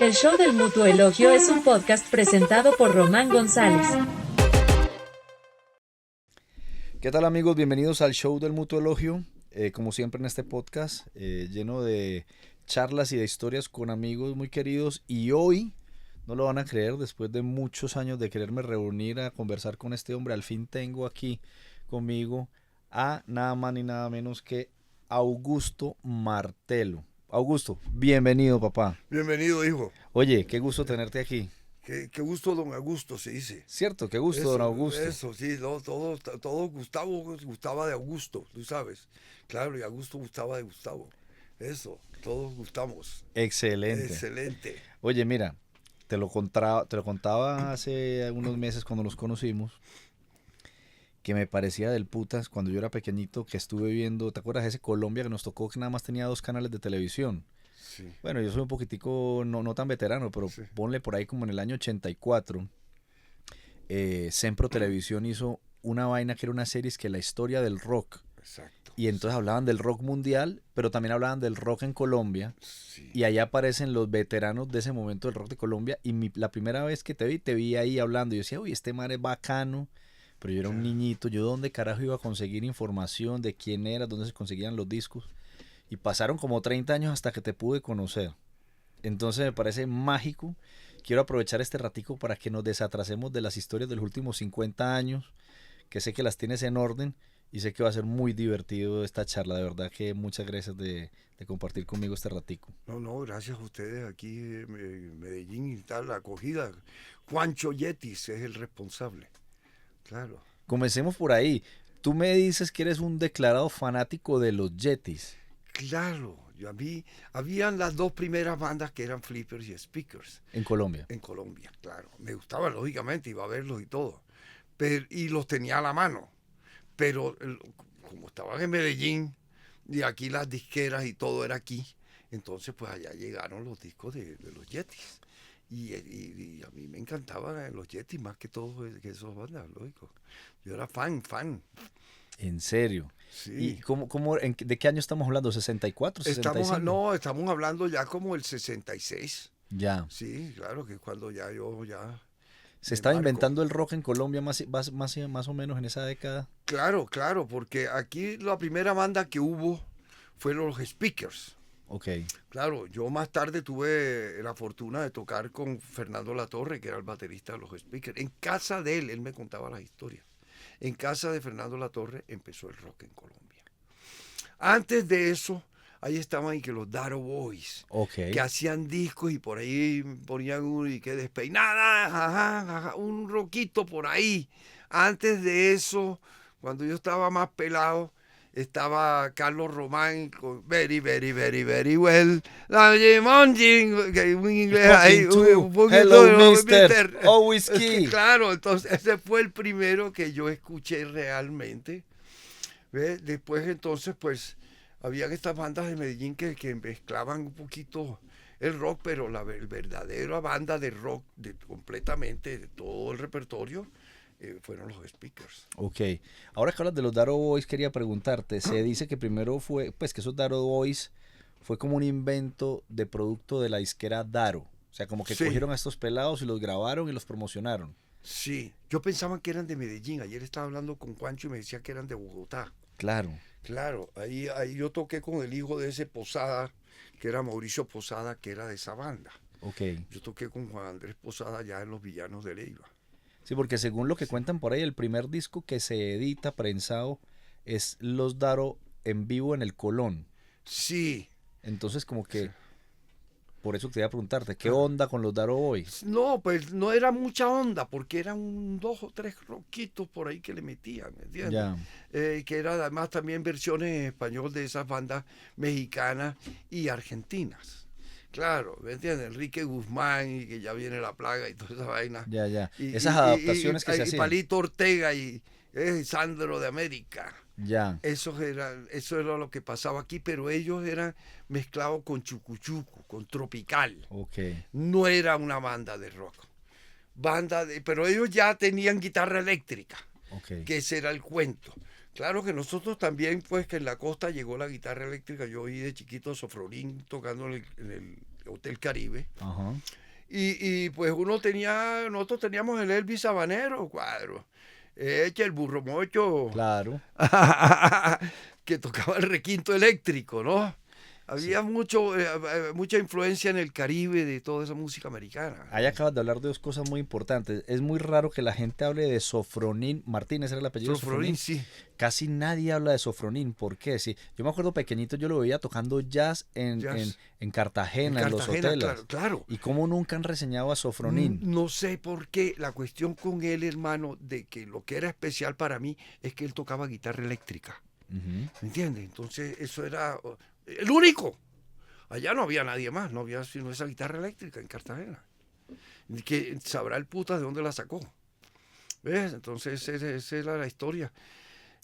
El Show del Mutuo Elogio es un podcast presentado por Román González. ¿Qué tal, amigos? Bienvenidos al Show del Mutuo Elogio. Como siempre en este podcast, lleno de charlas y de historias con amigos muy queridos. Y hoy, no lo van a creer, después de muchos años de quererme reunir a conversar con este hombre, al fin tengo aquí conmigo a nada más ni nada menos que Augusto Martelo. Augusto, bienvenido, papá. Bienvenido, hijo. Oye, qué gusto tenerte aquí. Qué gusto, don Augusto, se dice. Cierto, qué gusto, don Augusto. Eso, sí, no, todo Gustavo gustaba de Augusto, tú sabes. Claro, y Augusto gustaba de Gustavo. Eso, todos gustamos. Excelente. Excelente. Oye, mira, te lo contaba hace unos meses cuando nos conocimos, que me parecía del putas cuando yo era pequeñito, que estuve viendo, ¿te acuerdas de ese Colombia que nos tocó que nada más tenía 2 canales de televisión? Sí, Bueno, yo soy un poquitico, no tan veterano, pero sí. ponle por ahí como en el año 84, Sempro Televisión hizo una vaina que era una serie que la historia del rock. Exacto. Y entonces hablaban del rock mundial, pero también hablaban del rock en Colombia. Sí. Y allá aparecen los veteranos de ese momento del rock de Colombia. Y la primera vez que te vi ahí hablando. Y yo decía, uy, este man es bacano. Pero yo era un niñito. ¿Yo dónde carajo iba a conseguir información de quién era, dónde se conseguían los discos? Y pasaron como 30 años hasta que te pude conocer. Entonces me parece mágico. Quiero aprovechar este ratico para que nos desatrasemos de las historias de los últimos 50 años, que sé que las tienes en orden y sé que va a ser muy divertido esta charla. De verdad que muchas gracias de compartir conmigo este ratico. No, gracias a ustedes aquí en Medellín y tal, la acogida. Juancho Yetis es el responsable. Claro. Comencemos por ahí. Tú me dices que eres un declarado fanático de los Yetis. Claro, habían las dos primeras bandas que eran Flippers y Speakers En Colombia. en Colombia, claro. Me gustaba, lógicamente, iba a verlos y todo. Y los tenía a la mano. Pero como estaban en Medellín y aquí las disqueras y todo era aquí, entonces pues allá llegaron los discos de los Yetis. Y a mí me encantaban los Yetis más que todo que esas bandas, lógico. Yo era fan. En serio. ¿Y Sí. de qué año estamos hablando? ¿64, 65? Estamos hablando ya como el 66. Ya. Sí, claro que cuando yo ya Se me estaba marco. inventando el rock en Colombia más o menos en esa década. Claro, porque aquí la primera banda que hubo fueron los Speakers. Ok. Claro, yo más tarde tuve la fortuna de tocar con Fernando Latorre, que era el baterista de los Speakers. En casa de él me contaba las historias. En casa de Fernando Latorre empezó el rock en Colombia. Antes de eso, ahí estaban y que los Daro Boys, Ok. que hacían discos y por ahí ponían uno y que despeinada, ajá, un roquito por ahí. Antes de eso, cuando yo estaba más pelado, estaba Carlos Román con very well. La Jimonjin, que un inglés ahí, un poquito Hello, mister. mister. Oh, Es que whiskey. claro, entonces ese fue el primero que yo escuché realmente. ¿Ve? Después entonces pues habían estas bandas de Medellín que mezclaban un poquito el rock, pero la verdadera banda de rock completamente de todo el repertorio fueron los Speakers. Ok. Ahora que hablas de los Daro Boys, quería preguntarte. Se dice que primero fue, pues que esos Daro Boys fue como un invento de producto de la disquera Daro. O sea, como que Sí, cogieron a estos pelados y los grabaron y los promocionaron. sí. Yo pensaba que eran de Medellín. Ayer estaba hablando con Juancho y me decía que eran de Bogotá. Claro. Claro, ahí yo toqué con el hijo de ese Posada, que era Mauricio Posada, que era de esa banda. Ok. Yo toqué con Juan Andrés Posada ya en Los Villanos de Leiva. Sí, porque según lo que Sí. cuentan por ahí, el primer disco que se edita prensado es Los Daro en vivo en el Colón. Sí, Entonces, como sí, que, por eso quería preguntarte, ¿qué claro. onda con los Daro Boys? No, pues no era mucha onda, porque eran dos o tres roquitos por ahí que le metían, ¿me entiendes? Ya, Que eran además también versiones en español de esas bandas mexicanas y argentinas. Claro, ¿me entiendes? Enrique Guzmán y que ya viene la plaga y toda esa vaina. ya. Y, Esas y, y, adaptaciones que se y hacían. Palito Ortega y Sandro de América. Ya, Eso era lo que pasaba aquí, pero ellos eran mezclados con chucuchuco, con tropical. ok, No era una banda de rock. Pero ellos ya tenían guitarra eléctrica, ok. que ese era el cuento. Claro que nosotros también, pues que en la costa llegó la guitarra eléctrica. Yo oí de chiquito a Sofronín tocando Hotel Caribe. Ajá. Y pues nosotros teníamos el Elvis Habanero, cuadro. El burro mocho. Claro. Que tocaba el requinto eléctrico, ¿no? Había mucha influencia en el Caribe de toda esa música americana. Ahí acabas de hablar de dos cosas muy importantes. Es muy raro que la gente hable de Sofronín Martínez, era el apellido de Sofronín, sí. Casi nadie habla de Sofronín. ¿Por qué? Sí, yo me acuerdo pequeñito, yo lo veía tocando jazz en Cartagena, en los hoteles. Claro. ¿Y cómo nunca han reseñado a Sofronín? No sé por qué. La cuestión con él, hermano, de que lo que era especial para mí es que él tocaba guitarra eléctrica. Ujú. ¿Me entiendes? Entonces, eso era el único. Allá no había nadie más, no había sino esa guitarra eléctrica en Cartagena. Que sabrá el puta de dónde la sacó. ¿Ves? Entonces, esa era la historia.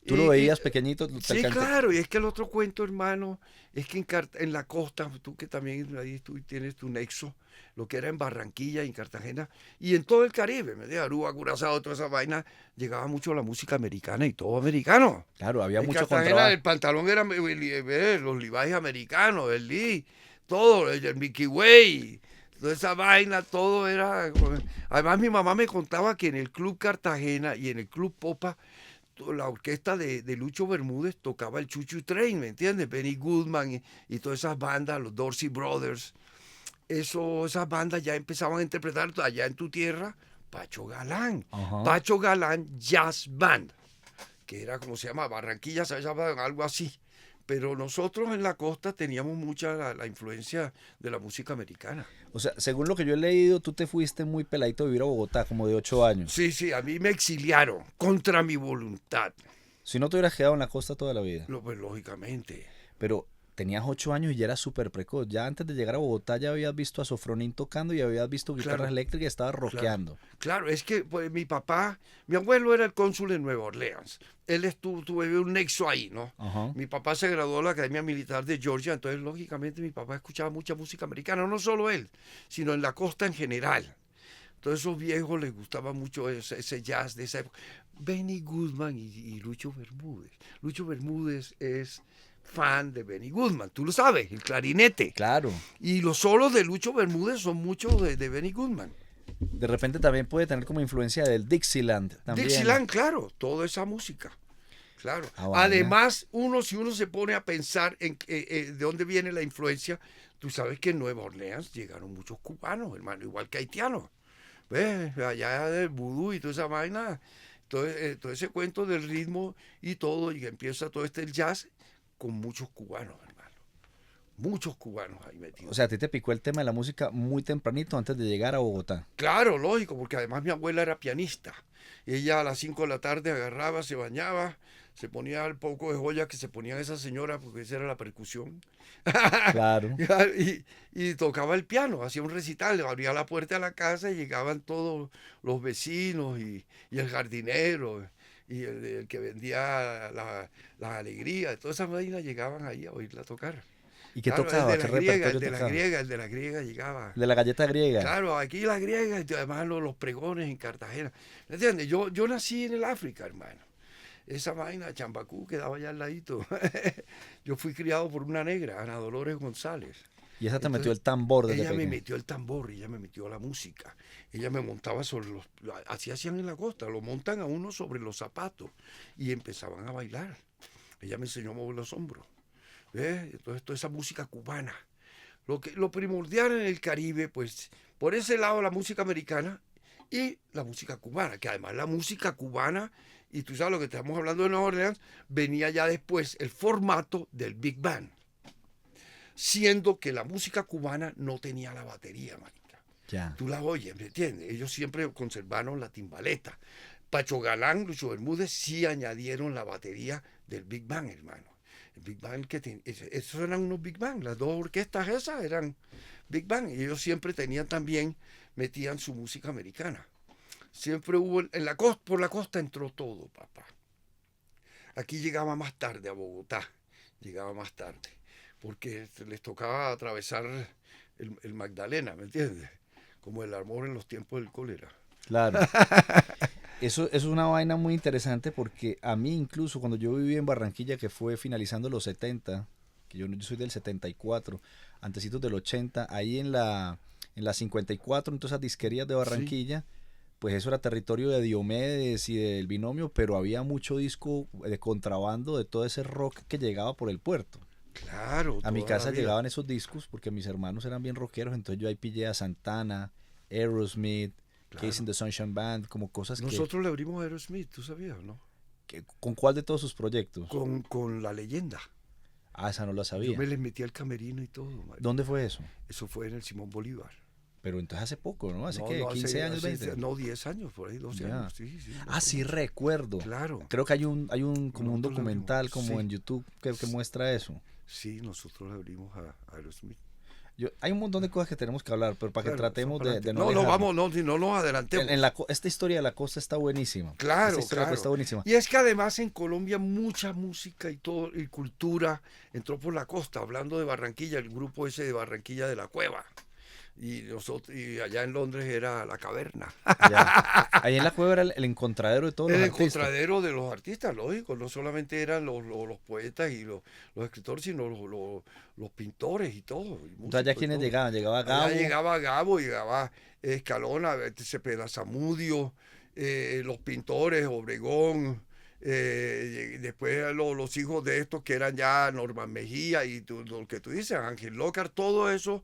¿Tú lo veías pequeñito? Sí, claro, y es que el otro cuento, hermano, es que en la costa, tú que también ahí tú tienes tu nexo, lo que era en Barranquilla y en Cartagena, y en todo el Caribe, Aruba, Curazao, toda esa vaina, llegaba mucho la música americana y todo americano. Claro, había En mucho Cartagena contrabajo. el pantalón era los Levi's americanos, el Lee, todo, el Mickey Way, toda esa vaina, todo era... Además mi mamá me contaba que en el Club Cartagena y en el Club Popa, la orquesta de Lucho Bermúdez tocaba el Chuchu Train, ¿me entiendes? Benny Goodman y todas esas bandas, los Dorsey Brothers. Esas bandas ya empezaban a interpretar allá en tu tierra Pacho Galán. Ajá. Pacho Galán Jazz Band, que era como se llama, Barranquilla se llama algo así. Pero nosotros en la costa teníamos mucha la influencia de la música americana. O sea, según lo que yo he leído, tú te fuiste muy peladito a vivir a Bogotá, como de 8 años. Sí, a mí me exiliaron contra mi voluntad. Si no te hubieras quedado en la costa toda la vida. Pues lógicamente. Pero tenías 8 años y ya eras súper precoz. Ya antes de llegar a Bogotá ya habías visto a Sofronín tocando y habías visto guitarras Claro. eléctricas y estabas rockeando. Claro, es que pues, mi abuelo era el cónsul en Nueva Orleans. Él tuve un nexo ahí, ¿no? Ajá. Mi papá se graduó de la Academia Militar de Georgia, entonces lógicamente mi papá escuchaba mucha música americana, no solo él, sino en la costa en general. Entonces esos viejos les gustaba mucho ese jazz de esa época. Benny Goodman y Lucho Bermúdez. Lucho Bermúdez es fan de Benny Goodman, tú lo sabes, el clarinete. Claro. Y los solos de Lucho Bermúdez son muchos de Benny Goodman. De repente también puede tener como influencia del Dixieland. También. Dixieland, claro, toda esa música. Claro. Ah, vaya. Además, si uno se pone a pensar en de dónde viene la influencia, tú sabes que en Nueva Orleans llegaron muchos cubanos, hermano, igual que haitianos. ¿Ves? Allá del vudú y toda esa vaina, todo ese cuento del ritmo y todo, y empieza todo el jazz con muchos cubanos, hermano. Muchos cubanos ahí metidos. O sea, a ti te picó el tema de la música muy tempranito antes de llegar a Bogotá. Claro, lógico, porque además mi abuela era pianista. Ella a las 5 de la tarde agarraba, se bañaba, se ponía el poco de joya que se ponían esas señoras, porque esa era la percusión. Claro. y tocaba el piano, hacía un recital, le abría la puerta a la casa y llegaban todos los vecinos y el jardinero y el que vendía la alegría, todas esas vainas llegaban ahí a oírla tocar. ¿Y qué Claro, tocaba? ¿Qué el repertorio de la tocaba? griega, el de la griega llegaba. De la galleta griega. Claro, aquí la griega y además los pregones en Cartagena. ¿Me entiendes? Yo nací en el África, hermano. Esa vaina, Chambacú, quedaba allá al ladito. Yo fui criado por una negra, Ana Dolores González. Y esa te Entonces, metió el tambor desde Ella me pequeño. metió el tambor, ella me metió la música. Ella me montaba sobre así hacían en la costa, lo montan a uno sobre los zapatos y empezaban a bailar. Ella me enseñó a mover los hombros. ¿Ves? Entonces toda esa música cubana. Lo primordial en el Caribe, pues, por ese lado la música americana y la música cubana, que además la música cubana, y tú sabes lo que estamos hablando de Nueva Orleans, venía ya después el formato del Big Band, siendo que la música cubana no tenía la batería, marica. Ya. Tú la oyes, ¿me entiendes? Ellos siempre conservaron la timbaleta. Pacho Galán, Lucho Bermúdez sí añadieron la batería del Big Band, hermano. El Big Band esos eran unos Big Band, las dos orquestas esas eran Big Band y ellos siempre tenían también, metían su música americana. Siempre hubo, por la costa entró todo, papá. Aquí llegaba más tarde a Bogotá, llegaba más tarde, porque les tocaba atravesar el Magdalena, ¿me entiendes? Como el amor en los tiempos del cólera. Claro. Eso es una vaina muy interesante porque a mí incluso cuando yo viví en Barranquilla, que fue finalizando los 70, que yo soy del 74, antecitos del 80, ahí en la 54, en todas esas disquerías de Barranquilla, pues eso era territorio de Diomedes y del Binomio, pero había mucho disco de contrabando de todo ese rock que llegaba por el puerto. Claro, A mi toda la casa vida. llegaban esos discos porque mis hermanos eran bien rockeros, entonces yo ahí pillé a Santana, Aerosmith, Claro. Kiss in the Sunshine Band, como cosas Nosotros le abrimos a Aerosmith, ¿tú sabías, no? ¿Con cuál de todos sus proyectos? Con La Leyenda. Ah, esa no la Yo sabía. me les metí al camerino y todo, marica. ¿Dónde fue eso? Eso fue en el Simón Bolívar. Pero entonces hace poco, ¿no? ¿Hace No, qué? no, 15 años, 20. No, 10 años, por ahí, 12 Ya. años. Sí, sí. Ah, sí, recuerdo. Claro. Creo que hay un como un Nosotros le documental abrimos, como sí. en YouTube que muestra eso. Sí, nosotros le abrimos a Aerosmith. Hay un montón de cosas que tenemos que hablar, pero para que Claro, tratemos para de adelante. No, alejarnos. vamos, no, si no nos adelantemos. Esta historia de la costa está buenísima. Claro, Esta historia de la claro. costa está buenísima. Y es que además en Colombia mucha música y todo, y cultura entró por la costa, hablando de Barranquilla, el grupo ese de Barranquilla de la Cueva. Y allá en Londres era La Caverna. Ya. Ahí en la cueva era el encontradero de todos El los artistas. encontradero de los artistas, lógico. No solamente eran los poetas y los escritores, sino los pintores y todo. Y Entonces allá músicos y quienes todo. llegaban, llegaba Allá Gabo. llegaba Gabo, llegaba Escalona, Cepeda Zamudio, los pintores, Obregón, después los hijos de estos que eran ya Norman Mejía y lo que tú dices, Ángel Lócar, todo eso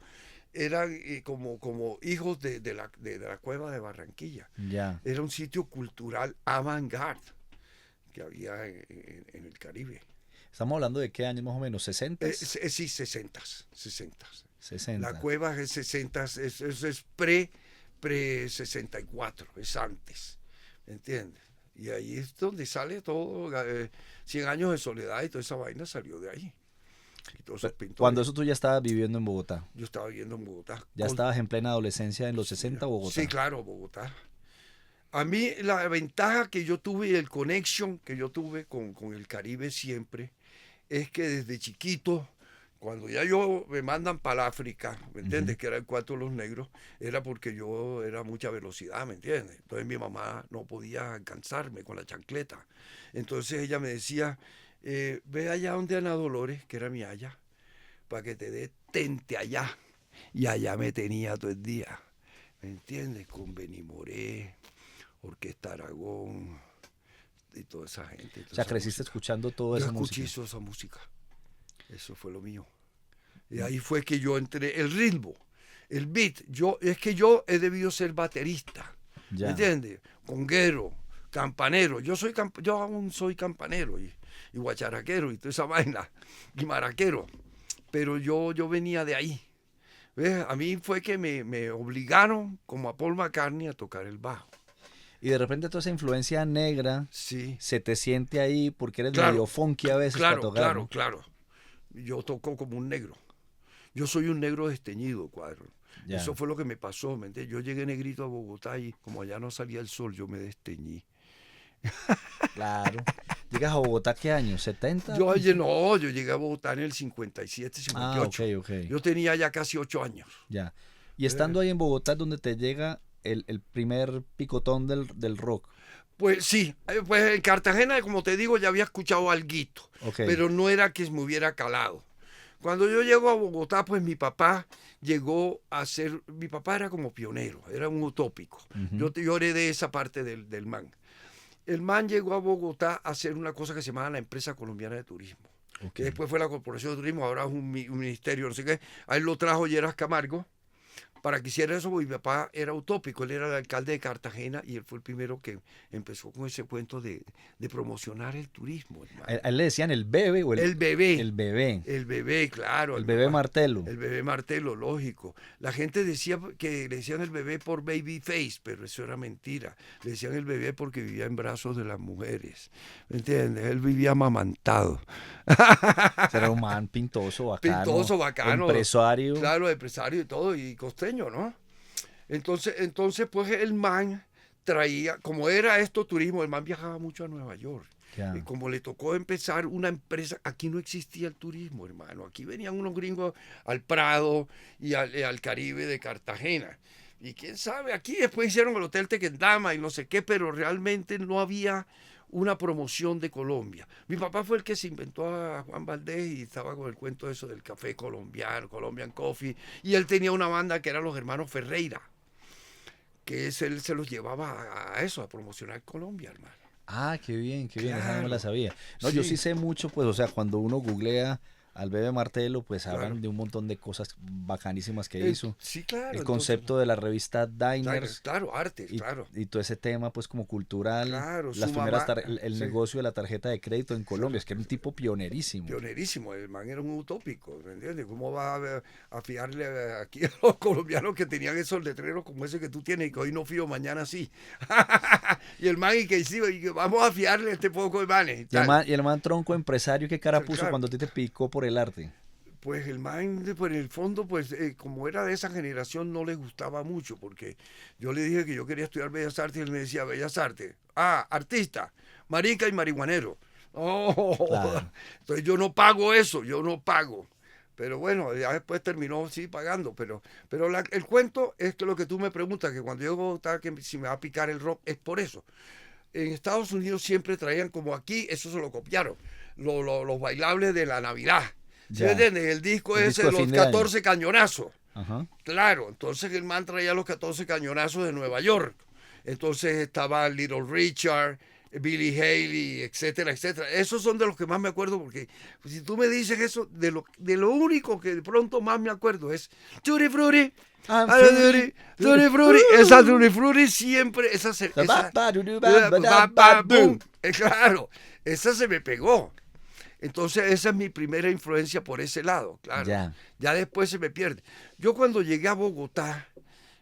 eran como hijos de la cueva de Barranquilla. Ya. Era un sitio cultural avant-garde que había en el Caribe. Estamos hablando de qué años más o menos, 60, Sí, 60. 60. La cueva es 60, es pre-64, es antes, ¿me entiendes? Y ahí es donde sale todo, 100 años de soledad y toda esa vaina salió de ahí. Y todos esos pintores. Cuando eso tú ya estabas viviendo en Bogotá. Yo estaba viviendo en Bogotá. Ya estabas en plena adolescencia en los 60 Bogotá. Sí, claro, Bogotá. A mí la ventaja que yo tuve y el connection que yo tuve con el Caribe siempre es que desde chiquito, cuando ya me mandan para el África, ¿me entiendes? Que era el cuarto de los negros, era porque yo era mucha velocidad, ¿me entiendes? Entonces mi mamá no podía alcanzarme con la chancleta. Entonces ella me decía, ve allá donde Ana Dolores, que era mi haya, para que te dé tente allá. Y allá me tenía todo el día, ¿me entiendes? Con Benny Moré, Orquesta Aragón y toda esa gente. O sea, creciste escuchando toda esa música. Yo escuché esa música. Eso fue lo mío. Y ahí fue que yo entré. El ritmo, el beat. Es que yo he debido ser baterista. Ya. ¿Me entiendes? Conguero, campanero. Yo aún soy campanero y guacharaquero y toda esa vaina. Y maraquero. Pero yo venía de ahí. ¿Ves? A mí fue que me obligaron, como a Paul McCartney, a tocar el bajo. Y de repente toda esa influencia negra Sí. se te siente ahí porque eres Claro. medio funky a veces para tocar. Claro, ¿no? claro. Yo toco como un negro. Yo soy un negro desteñido, cuadro. Ya. Eso fue lo que me pasó, ¿me entiendes? Yo llegué negrito a Bogotá y como allá no salía el sol, yo me desteñí. Claro. ¿Llegas a Bogotá qué año? ¿70? Yo llegué a Bogotá en el 57, 58. Ah, ok. Yo tenía ya casi 8 años. Ya. Y estando ahí en Bogotá es donde te llega el primer picotón del rock. Pues sí, pues en Cartagena, como te digo, ya había escuchado alguito, Ok. pero no era que me hubiera calado. Cuando yo llego a Bogotá, pues mi papá llegó a ser, mi papá era como pionero, era un utópico. Ujú. Yo heredé esa parte del man. El man llegó a Bogotá a hacer una cosa que se llamaba la Empresa Colombiana de Turismo, Ok. que después fue la Corporación de Turismo, ahora es un ministerio, no sé qué. Ahí lo trajo Lleras Camargo para que hiciera eso, porque mi papá era utópico, él era el alcalde de Cartagena y él fue el primero que empezó con ese cuento de promocionar el turismo, hermano. A él le decían el bebé o El bebé. El bebé. El bebé, claro. El bebé martelo. El bebé martelo, lógico. La gente decía que le decían el bebé por baby face, pero eso era mentira. Le decían el bebé porque vivía en brazos de las mujeres. ¿Me entiendes? Él vivía amamantado. Era un man pintoso, bacano. Pintoso, bacano. Empresario. Claro, empresario y todo, y costeño, ¿no? Entonces, pues el man traía, como era esto turismo, el man viajaba mucho a Nueva York. Ya. Y como le tocó empezar una empresa, aquí no existía el turismo, hermano. Aquí venían unos gringos al Prado y al Caribe de Cartagena. Y quién sabe, aquí después hicieron el Hotel Tequendama y no sé qué, pero realmente no había una promoción de Colombia. Mi papá fue el que se inventó a Juan Valdés y estaba con el cuento eso del café colombiano, Colombian Coffee, y él tenía una banda que eran los hermanos Ferreira, que él se los llevaba a eso, a promocionar Colombia, hermano. Ah, qué bien, esa no me Claro. la sabía. No, yo Sí. sí sé mucho, pues, o sea, cuando uno googlea al Bebe Martelo, pues hablan Claro. de un montón de cosas bacanísimas que hizo. Sí, claro. El Entonces, concepto de la revista Diners claro, arte, y, claro. y todo ese tema, pues, como cultural, Claro, las su primeras, mamá, el sí. negocio de la tarjeta de crédito en Colombia, es que era un tipo pionerísimo. Pionerísimo, el man era un utópico, ¿me entiendes? ¿Cómo va a fiarle aquí a los colombianos que tenían esos letreros como ese que tú tienes y que hoy no fío, mañana sí? Y el man y que sí, y que vamos a fiarle a este poco de manes. Y el man tronco empresario, ¿qué cara puso Claro. cuando a ti te picó por el arte? Pues el man, pues en el fondo, pues como era de esa generación, no le gustaba mucho, porque yo le dije que yo quería estudiar Bellas Artes y él me decía, Bellas Artes, artista, marica y marihuanero. Oh, Claro. entonces yo no pago eso, yo no pago. Pero bueno, ya después terminó sí pagando, pero el cuento es que lo que tú me preguntas, que cuando yo digo que si me va a picar el rock, es por eso. En Estados Unidos siempre traían como aquí, eso se lo copiaron, los bailables de la Navidad. ¿Sí me Ya. entiendes? El disco El ese disco de de los fin de año. 14 cañonazos. Ajá. Claro, entonces el man traía los 14 cañonazos de Nueva York. Entonces estaba Little Richard, Billy Haley, etcétera, etcétera. Esos son de los que más me acuerdo porque pues, si tú me dices eso, de lo único que de pronto más me acuerdo es Tutti Frutti. I'm Tutti free. Frutti. Esa Tutti Frutti siempre, boom. Claro, esa se me pegó. Entonces esa es mi primera influencia por ese lado, claro. Ya después se me pierde. Yo cuando llegué a Bogotá,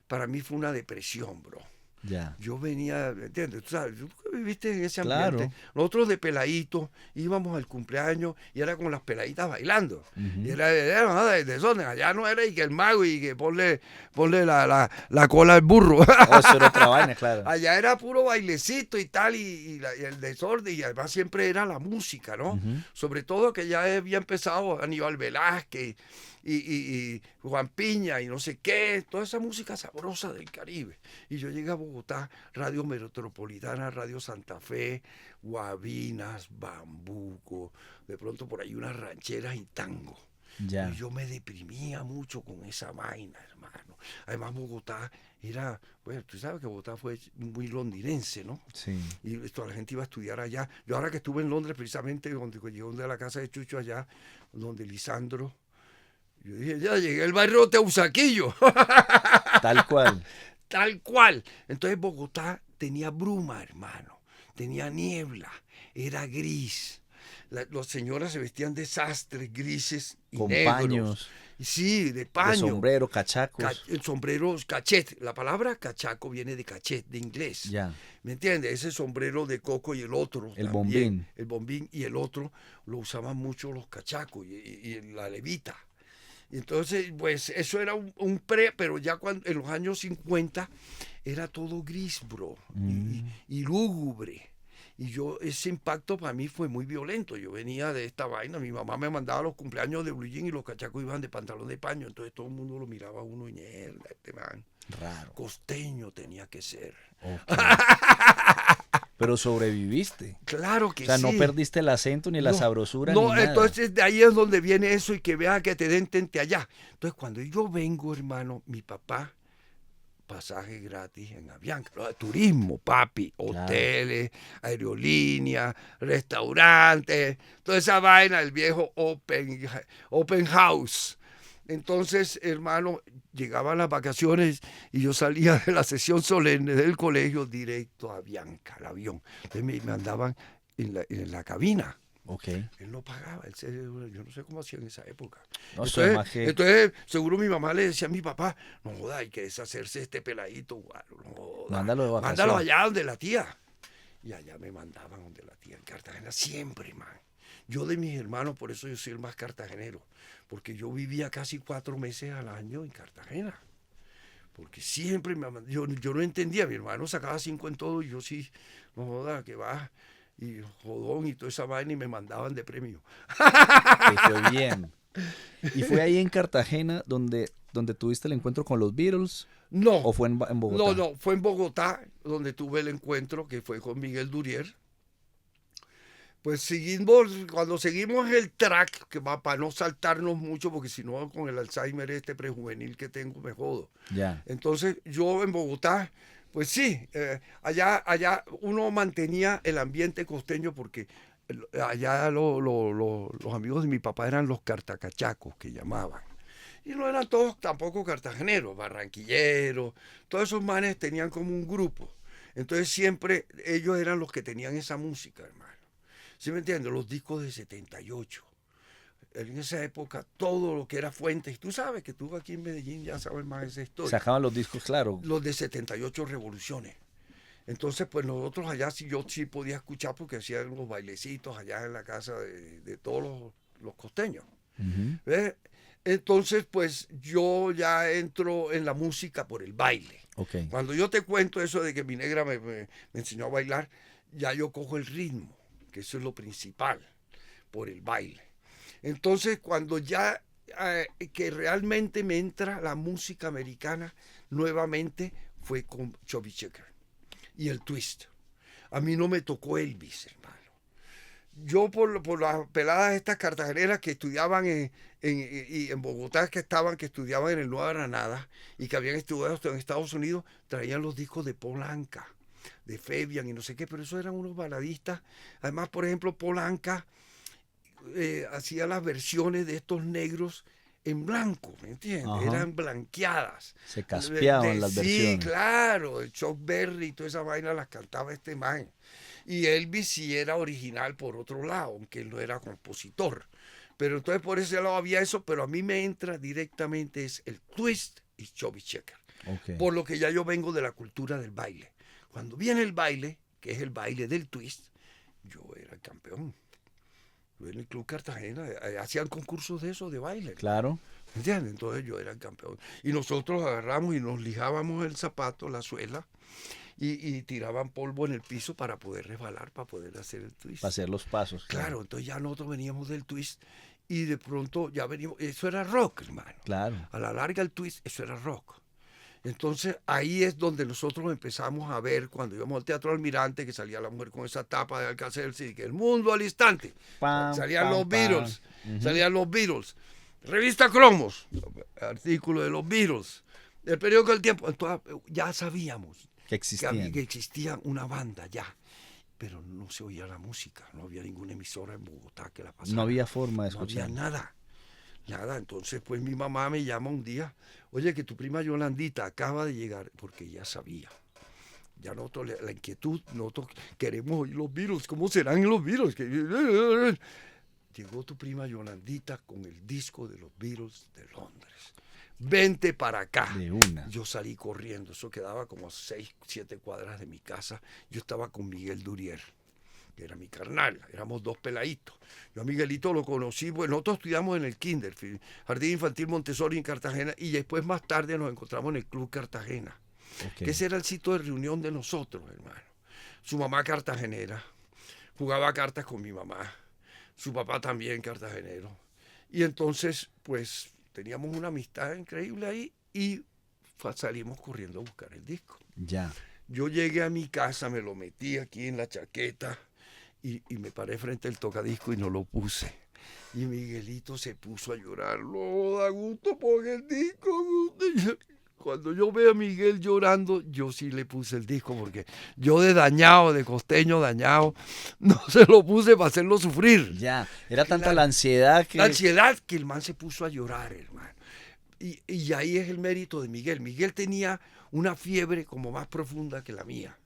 para mí fue una depresión, bro. Ya. Yo venía, ¿entiendes? Tú sabes, tú viviste en ese Claro. ambiente. Nosotros de peladitos íbamos al cumpleaños y era con las peladitas bailando. Y era de desorden. Allá no era y que el mago y que ponle la cola al burro. Oh, eso era otra vaina, claro. Allá era puro bailecito y tal, y el desorden, y además siempre era la música, ¿no? Sobre todo que ya había empezado Aníbal Velázquez y Juan Piña y no sé qué, toda esa música sabrosa del Caribe. Y yo llegué a Bogotá, Radio Metropolitana, Radio Santa Fe, Guabinas, Bambuco, de pronto por ahí unas rancheras y tango. Ya. Y yo me deprimía mucho con esa vaina, hermano. Además, Bogotá era, bueno, tú sabes que Bogotá fue muy londinense, ¿no? Sí. Y la gente iba a estudiar allá. Yo ahora que estuve en Londres, precisamente, donde llegué a la casa de Chucho allá, donde Lisandro, yo dije, ya llegué al barrio de Teusaquillo. Tal cual. Tal cual. Entonces Bogotá tenía bruma, hermano. Tenía niebla. Era gris. Las señoras se vestían de sastres grises y Con negros. paños. Sí, de paño. De sombrero, cachacos. El sombrero cachet. La palabra cachaco viene de cachet, de inglés. Ya. ¿Me entiendes? Ese sombrero de coco y el otro. El también, bombín. El bombín y el otro lo usaban mucho los cachacos y la levita. Entonces, pues eso era un pero ya cuando en los años 50 era todo gris, bro, y lúgubre. Y ese impacto para mí fue muy violento. Yo venía de esta vaina, mi mamá me mandaba a los cumpleaños de blue jean y los cachacos iban de pantalón de paño, entonces todo el mundo lo miraba a uno y mierda, este man. Raro. Costeño tenía que ser. Okay. Pero sobreviviste. Claro que sí. O sea, no perdiste el acento ni la sabrosura ni nada. Entonces de ahí es donde viene eso y que vean que te den tente allá. Entonces cuando yo vengo, hermano, mi papá, pasaje gratis en Avianca, turismo, papi, hoteles, aerolíneas, restaurantes, toda esa vaina, el viejo open house. Entonces, hermano, llegaban las vacaciones y yo salía de la sesión solemne del colegio directo a Avianca, al avión. Entonces me mandaban en la cabina. Ok. Él no pagaba, yo no sé cómo hacía en esa época. No, entonces, seguro mi mamá le decía a mi papá, no joda, hay que deshacerse de este peladito, guaro, no joda. Mándalo de vacaciones. Mándalo allá donde la tía. Y allá me mandaban donde la tía, en Cartagena, siempre, man. Yo de mis hermanos, por eso yo soy el más cartagenero, porque yo vivía casi 4 meses al año en Cartagena. Porque siempre yo no entendía, mi hermano sacaba 5 en todo y yo sí, no joda, que va, y jodón y toda esa vaina y me mandaban de premio. Que fue bien. ¿Y fue ahí en Cartagena donde tuviste el encuentro con los Beatles? No. ¿O fue en Bogotá? No, fue en Bogotá donde tuve el encuentro que fue con Miguel Durier. Pues cuando seguimos el track, que va para no saltarnos mucho, porque si no con el Alzheimer prejuvenil que tengo me jodo. Ya. Entonces yo en Bogotá, pues sí, allá uno mantenía el ambiente costeño porque allá los amigos de mi papá eran los cartacachacos que llamaban. Y no eran todos tampoco cartageneros, barranquilleros, todos esos manes tenían como un grupo. Entonces siempre ellos eran los que tenían esa música, hermano. ¿Sí me entiendes? Los discos de 78. En esa época todo lo que era Fuentes, tú sabes que tú aquí en Medellín ya sabes más de esa historia. Sacaban los discos, claro. Los de 78 revoluciones. Entonces, pues nosotros allá yo sí podía escuchar porque hacían los bailecitos allá en la casa de todos los costeños. Ujú. ¿Ves? Entonces, pues yo ya entro en la música por el baile. Ok. Cuando yo te cuento eso de que mi negra me enseñó a bailar, ya yo cojo el ritmo, que eso es lo principal, por el baile. Entonces, cuando ya que realmente me entra la música americana nuevamente fue con Chubby Checker y el twist. A mí no me tocó Elvis, hermano. Yo por las peladas estas cartageneras que estudiaban en Bogotá, que estudiaban en el Nueva Granada y que habían estudiado en Estados Unidos, traían los discos de Paul Anka, de Fabian y no sé qué, pero esos eran unos baladistas. Además, por ejemplo, Paul Anka hacía las versiones de estos negros en blanco, ¿me entiendes? Ajá. Eran blanqueadas. Se caspeaban las versiones. Sí, claro, el Chuck Berry y toda esa vaina las cantaba este man. Y Elvis sí era original por otro lado, aunque él no era compositor. Pero entonces por ese lado había eso, pero a mí me entra directamente es el twist y Chubby Checker. Ok. Por lo que ya yo vengo de la cultura del baile. Cuando viene el baile, que es el baile del twist, yo era el campeón. Yo en el Club Cartagena hacían concursos de eso, de baile. Claro. ¿Entiendes? Entonces yo era el campeón. Y nosotros agarramos y nos lijábamos el zapato, la suela, y tiraban polvo en el piso para poder resbalar, para poder hacer el twist. Para hacer los pasos. Claro, entonces ya nosotros veníamos del twist y de pronto ya veníamos, eso era rock, hermano. Claro. A la larga el twist, eso era rock. Entonces ahí es donde nosotros empezamos a ver, cuando íbamos al Teatro Almirante, que salía la mujer con esa tapa de Alcacelsi, que el mundo al instante, Pam, salían pam, los pam. Beatles, Ujú. salían los Beatles. Revista Cromos, artículo de los Beatles, el periódico El Tiempo, entonces, ya sabíamos Que existían. que existía una banda ya, pero no se oía la música, no había ninguna emisora en Bogotá que la pasara. No había forma de No había escuchar. nada. Entonces, pues mi mamá me llama un día, oye, que tu prima Yolandita acaba de llegar, porque ya sabía. Ya nosotros, la inquietud, nosotros queremos oír los Beatles, ¿cómo serán los Beatles? Llegó tu prima Yolandita con el disco de los Beatles de Londres. Vente para acá. De una. Yo salí corriendo, eso quedaba como a 6, 7 cuadras de mi casa. Yo estaba con Miguel Durier, que era mi carnal, éramos dos peladitos. Yo a Miguelito lo conocí, pues nosotros estudiamos en el Kinder, Jardín Infantil Montessori en Cartagena, y después más tarde nos encontramos en el Club Cartagena, Ok. que ese era el sitio de reunión de nosotros, hermano. Su mamá cartagenera, jugaba cartas con mi mamá, su papá también cartagenero. Y entonces, pues, teníamos una amistad increíble ahí y salimos corriendo a buscar el disco. Ya. Yo llegué a mi casa, me lo metí aquí en la chaqueta y me paré frente al tocadisco y no lo puse. Y Miguelito se puso a llorar. No, da gusto, pon el disco. Cuando yo veo a Miguel llorando, yo sí le puse el disco porque yo de dañado, de costeño dañado, no se lo puse para hacerlo sufrir. Ya. Era tanta Claro. la ansiedad que. La ansiedad que el man se puso a llorar, hermano. Y ahí es el mérito de Miguel. Miguel tenía una fiebre como más profunda que la mía.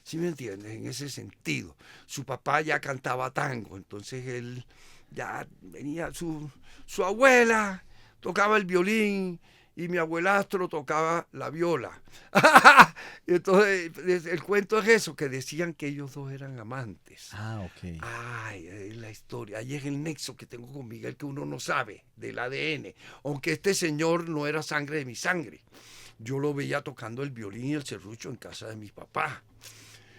¿Sí me entiendes? En ese sentido. Su papá ya cantaba tango, entonces él ya venía, su abuela tocaba el violín y mi abuelastro tocaba la viola. Y entonces el cuento es eso, que decían que ellos dos eran amantes. Ah, ok. Ay, es la historia. Ahí es el nexo que tengo con Miguel que uno no sabe del ADN. Aunque este señor no era sangre de mi sangre. Yo lo veía tocando el violín y el serrucho en casa de mi papá.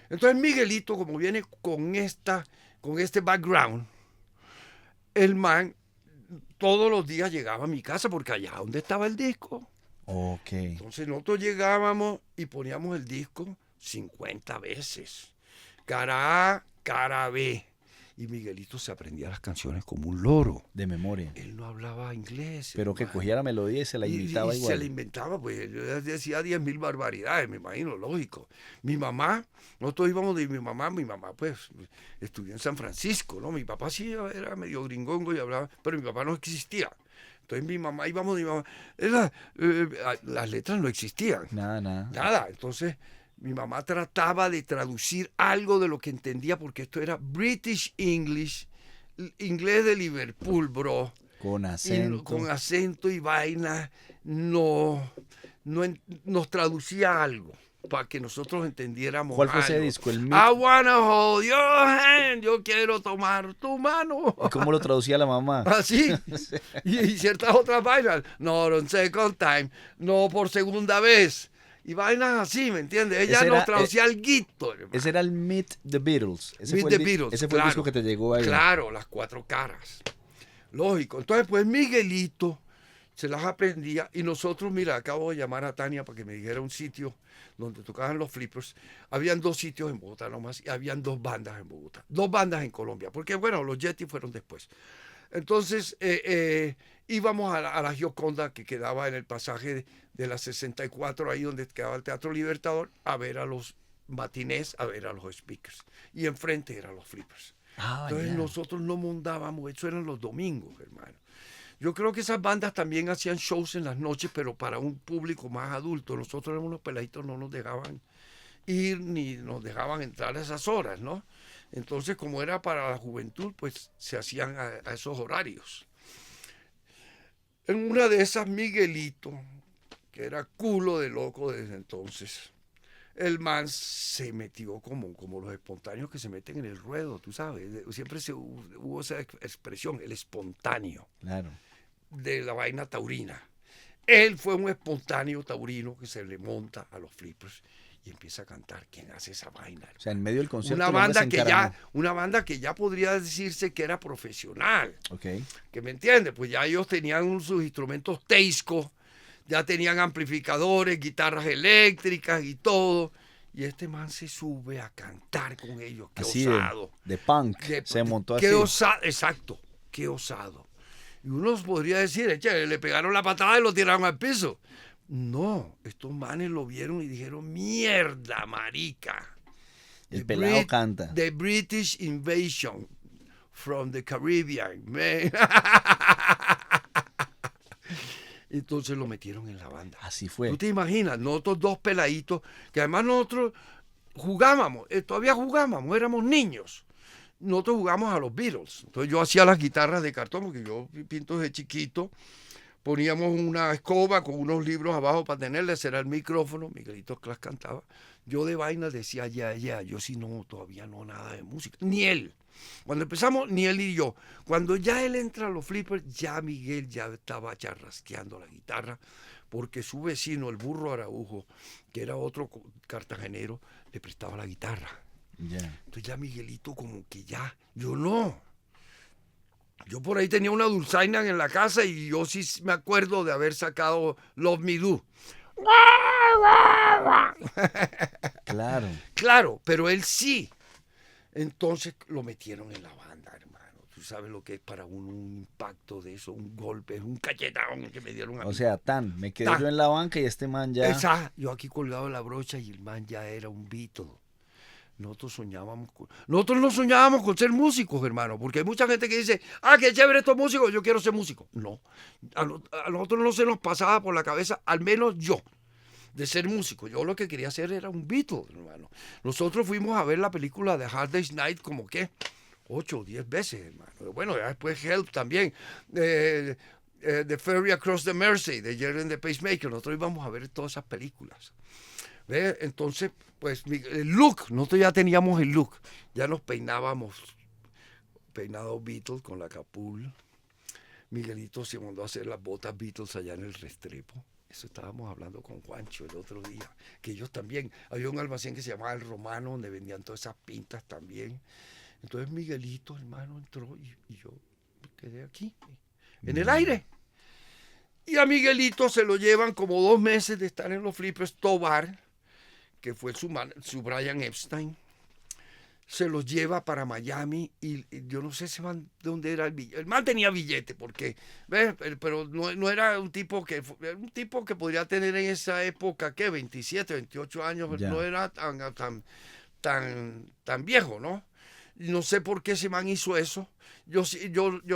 Entonces Miguelito, como viene con este background, el man todos los días llegaba a mi casa porque allá donde estaba el disco. Ok. Entonces nosotros llegábamos y poníamos el disco 50 veces. Cara A, cara B. Y Miguelito se aprendía las canciones como un loro. De memoria. Él no hablaba inglés. Pero que hermano. cogía la melodía y se la imitaba Y igual. se la inventaba, pues yo decía 10.000 barbaridades, me imagino, lógico. Mi mamá, nosotros íbamos de mi mamá pues estudió en San Francisco, ¿no? Mi papá sí era medio gringongo y hablaba, pero mi papá no existía. Entonces mi mamá, íbamos de mi mamá, las letras no existían. Nada. Nada, entonces mi mamá trataba de traducir algo de lo que entendía, porque esto era British English, inglés de Liverpool, bro. Con Y acento. con acento y vaina, nos traducía algo para que nosotros entendiéramos ¿Cuál fue ese algo. disco? El I Meet. wanna hold your hand, yo quiero tomar tu mano. ¿Y cómo lo traducía la mamá? Así. Y ciertas otras vainas. No, on second time. No por segunda vez. Y vainas así, ¿me entiendes? Ella Ese nos era, traducía alguito, hermano. Ese era el Meet the Beatles. Ese Meet fue the el, Beatles, ese fue el claro. disco que te llegó ahí. Claro, las 4 caras. Lógico. Entonces, pues Miguelito se las aprendía y nosotros, mira, acabo de llamar a Tania para que me dijera un sitio donde tocaban los flippers. Habían 2 sitios en Bogotá nomás y habían 2 bandas en Bogotá. 2 bandas en Colombia, porque bueno, los Yeti fueron después. Entonces íbamos a la Gioconda, que quedaba en el pasaje de la 64, ahí donde quedaba el Teatro Libertador, a ver a los matinés, a ver a los speakers. Y enfrente eran los flippers. Entonces nosotros no montábamos, eso eran los domingos, hermano. Yo creo que esas bandas también hacían shows en las noches, pero para un público más adulto. Nosotros éramos unos peladitos, no nos dejaban ir ni nos dejaban entrar a esas horas, ¿no? Entonces, como era para la juventud, pues se hacían a esos horarios. En una de esas, Miguelito, que era culo de loco desde entonces, el man se metió como los espontáneos que se meten en el ruedo, tú sabes. Siempre hubo esa expresión, el espontáneo. Claro. De la vaina taurina. Él fue un espontáneo taurino que se le monta a los flippers y empieza a cantar. ¿Quién hace esa vaina? O sea, en medio del concierto. Una el hombre banda se que encaramó. una banda que ya podría decirse que era profesional. Ok. ¿Que me entiendes? Pues ya ellos tenían sus instrumentos Teisco, ya tenían amplificadores, guitarras eléctricas y todo. Y este man se sube a cantar con ellos. Qué Así osado. de punk. Se montó así. Qué osado, exacto. Qué osado. Y uno podría decir, che, le pegaron la patada y lo tiraron al piso. No, estos manes lo vieron y dijeron, mierda, marica. El pelado canta. The British Invasion from the Caribbean, man. Entonces lo metieron en la banda. Así fue. ¿Tú te imaginas? Nosotros 2 peladitos, que además nosotros jugábamos, todavía jugábamos, éramos niños. Nosotros jugamos a los Beatles. Entonces yo hacía las guitarras de cartón, porque yo pinto desde chiquito. Poníamos una escoba con unos libros abajo para tenerles, era el micrófono. Miguelito las cantaba. Yo de vaina decía, ya. Yo sí no, todavía no nada de música. Ni él. Cuando empezamos, ni él ni yo. Cuando ya él entra a los flippers, ya Miguel ya estaba charrasqueando la guitarra, porque su vecino, el Burro Araujo, que era otro cartagenero, le prestaba la guitarra. Entonces ya Miguelito como que ya, yo no. Yo por ahí tenía una dulzaina en la casa y yo sí me acuerdo de haber sacado Love Me Do. Claro. Claro, pero él sí. Entonces lo metieron en la banda, hermano. Tú sabes lo que es para un impacto de eso, un golpe, un cachetón que me dieron a mí. O sea, me quedé yo en la banca y este man ya. Yo aquí colgado de la brocha y el man ya era un Beatle. Nosotros no soñábamos con ser músicos, hermano, porque hay mucha gente que dice, qué chévere estos músicos, yo quiero ser músico. No, a nosotros no se nos pasaba por la cabeza, al menos yo, de ser músico. Yo lo que quería hacer era un Beatle, hermano. Nosotros fuimos a ver la película de Hard Day's Night como que 8 o 10 veces, hermano. Bueno, ya después Help también. The Ferry Across the Mersey, de Jerry and the Pacemaker. Nosotros íbamos a ver todas esas películas. ¿Ve? Entonces, pues el look, nosotros ya teníamos el look, ya nos peinábamos, peinado Beatles con la capul. Miguelito se mandó a hacer las botas Beatles allá en el Restrepo. Eso estábamos hablando con Juancho el otro día, que ellos también, había un almacén que se llamaba El Romano, donde vendían todas esas pintas también. Entonces Miguelito, hermano, entró y yo me quedé aquí, en el aire. Y a Miguelito se lo llevan como 2 meses de estar en los flippers, Tobar, que fue su Brian Epstein, se los lleva para Miami y yo no sé ese man dónde era el billete. El man tenía billete, porque, ¿ves? Pero no era un tipo que podría tener en esa época, ¿qué? 27, 28 años, Ya. no era tan viejo, ¿no? Y no sé por qué ese man hizo eso. Yo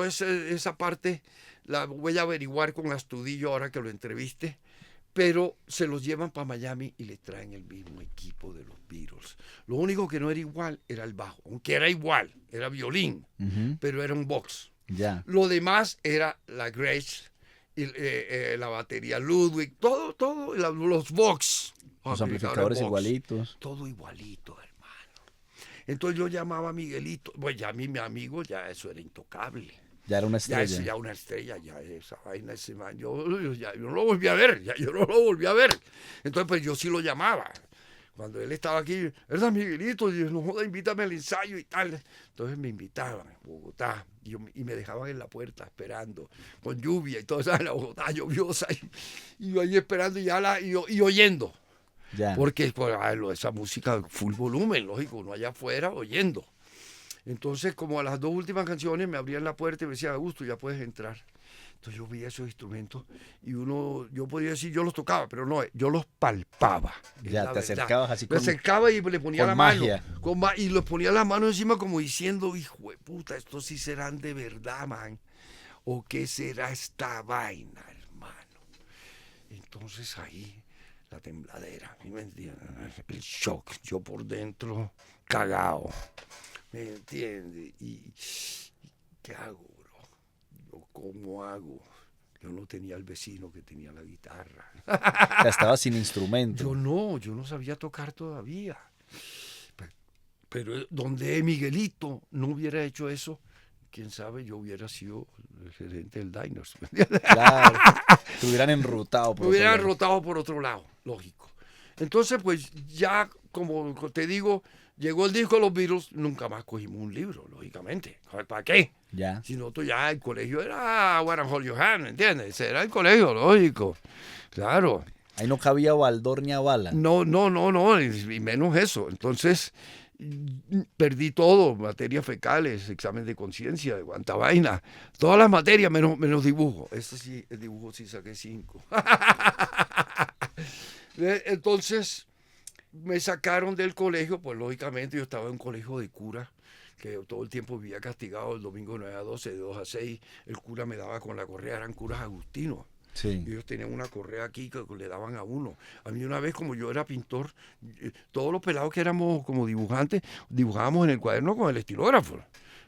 esa parte la voy a averiguar con Astudillo ahora que lo entreviste. Pero se los llevan para Miami y le traen el mismo equipo de los Beatles. Lo único que no era igual era el bajo, aunque era igual, era violín, Ujú. pero era un box. Ya. Lo demás era la Gretsch, y, la batería Ludwig, todo, los box. Los amplificadores box. igualitos. Todo igualito, hermano. Entonces yo llamaba a Miguelito, pues ya mi amigo, ya eso era intocable. Ya era una Ya estrella. es ya una estrella, ya esa vaina, ese man, yo no lo volví a ver, yo no lo volví a ver. Entonces, pues yo sí lo llamaba. Cuando él estaba aquí, ¿verdad, Miguelito? Y yo, no joda, invítame al ensayo y tal. Entonces me invitaban a Bogotá y me dejaban en la puerta esperando, con lluvia y todo eso, en la Bogotá lluviosa. Y yo ahí esperando y oyendo. Ya. Porque pues, esa música full volumen, lógico, uno allá afuera oyendo. Entonces, como a las dos últimas canciones me abrían la puerta y me decían, Augusto, ya puedes entrar. Entonces yo veía esos instrumentos y yo podía decir, yo los tocaba, pero no, yo los palpaba. Ya, te acercabas así Me acercaba y le ponía con la magia. mano. Y le ponía la mano encima como diciendo, hijo de puta, estos sí serán de verdad, man. ¿O qué será esta vaina, hermano? Entonces ahí, la tembladera, ¿sí me entiendes? El shock, yo por dentro, cagado. ¿Me entiendes? ¿Y qué hago, bro? ¿Yo cómo hago? Yo no tenía el vecino que tenía la guitarra. Ya estaba sin instrumento. Yo no sabía tocar todavía. Pero donde Miguelito no hubiera hecho eso, quién sabe, yo hubiera sido el gerente del Diners. Claro. Te hubieran enrutado. Me hubieran rotado por otro lado, lógico. Entonces, pues ya, como te digo, llegó el disco de los Beatles, nunca más cogimos un libro, lógicamente. ¿Para qué? Ya. Si no, ya el colegio era What and Hold Your Hand, ¿entiendes? Era el colegio, lógico. Claro. Ahí no cabía baldor ni a bala. No, y menos eso. Entonces, perdí todo, materias fecales, examen de conciencia, de cuánta vaina. Todas las materias menos dibujo. Ese sí, el dibujo sí saqué 5. Entonces me sacaron del colegio, pues lógicamente yo estaba en un colegio de cura, que todo el tiempo vivía castigado, el domingo 9 a 12, de 2 a 6, el cura me daba con la correa, eran curas agustinos. Sí. Y ellos tenían una correa aquí que le daban a uno. A mí una vez, como yo era pintor, todos los pelados que éramos como dibujantes, dibujábamos en el cuaderno con el estilógrafo.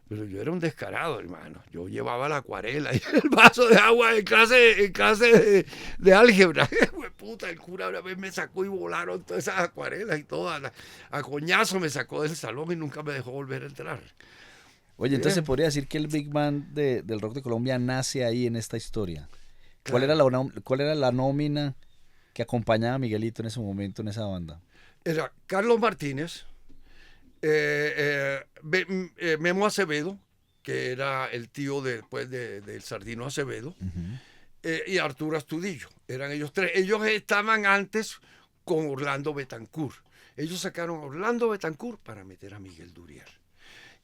Pero yo era un descarado, hermano. Yo llevaba la acuarela y el vaso de agua en clase de álgebra. Puta, el cura una vez me sacó y volaron todas esas acuarelas y todo. A coñazo me sacó del salón y nunca me dejó volver a entrar. Oye, entonces se podría decir que el Big Band del rock de Colombia nace ahí en esta historia. ¿Cuál era la nómina que acompañaba a Miguelito en ese momento en esa banda? Era Carlos Martínez, Memo Acevedo, que era el tío después del Sardino Acevedo, y Arturo Astudillo. Eran ellos tres. Ellos estaban antes con Orlando Betancourt. Ellos sacaron a Orlando Betancourt para meter a Miguel Durier.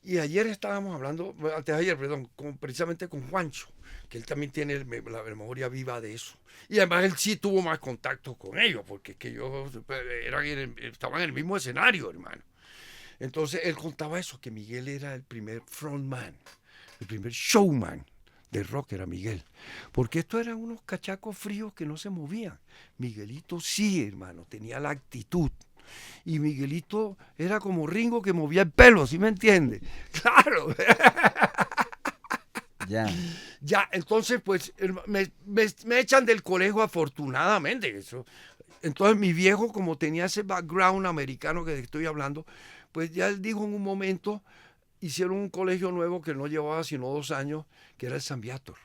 Y ayer estábamos hablando, antes de ayer, perdón, precisamente con Juancho, que él también tiene la memoria viva de eso. Y además él sí tuvo más contacto con ellos, porque que ellos estaban en el mismo escenario, hermano. Entonces él contaba eso, que Miguel era el primer frontman, el primer showman del rock era Miguel. Porque estos eran unos cachacos fríos que no se movían. Miguelito sí, hermano, tenía la actitud. Y Miguelito era como Ringo que movía el pelo, ¿sí me entiende? Claro. Ya, entonces pues me echan del colegio afortunadamente. Eso. Entonces mi viejo, como tenía ese background americano que estoy hablando, pues ya él dijo en un momento, hicieron un colegio nuevo que no llevaba sino 2 años, que era el San Viator.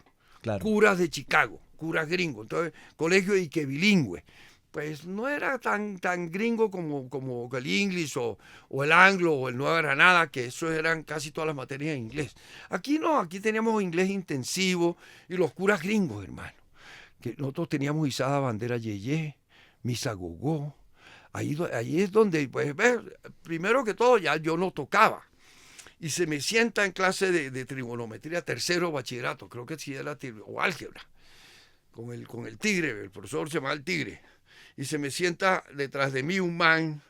Claro. Curas de Chicago, curas gringos. Entonces, colegio y que bilingüe. Pues no era tan gringo como el inglés o el anglo o el Nueva Granada, que eso eran casi todas las materias en inglés. Aquí no, aquí teníamos inglés intensivo y los curas gringos, hermano. Que nosotros teníamos izada bandera yeye, misa gogó, Ahí es donde, pues, ves, primero que todo, ya yo no tocaba. Y se me sienta en clase de trigonometría, tercero bachillerato, creo que sí era o álgebra, con el tigre, el profesor se llamaba el tigre. Y se me sienta detrás de mí un man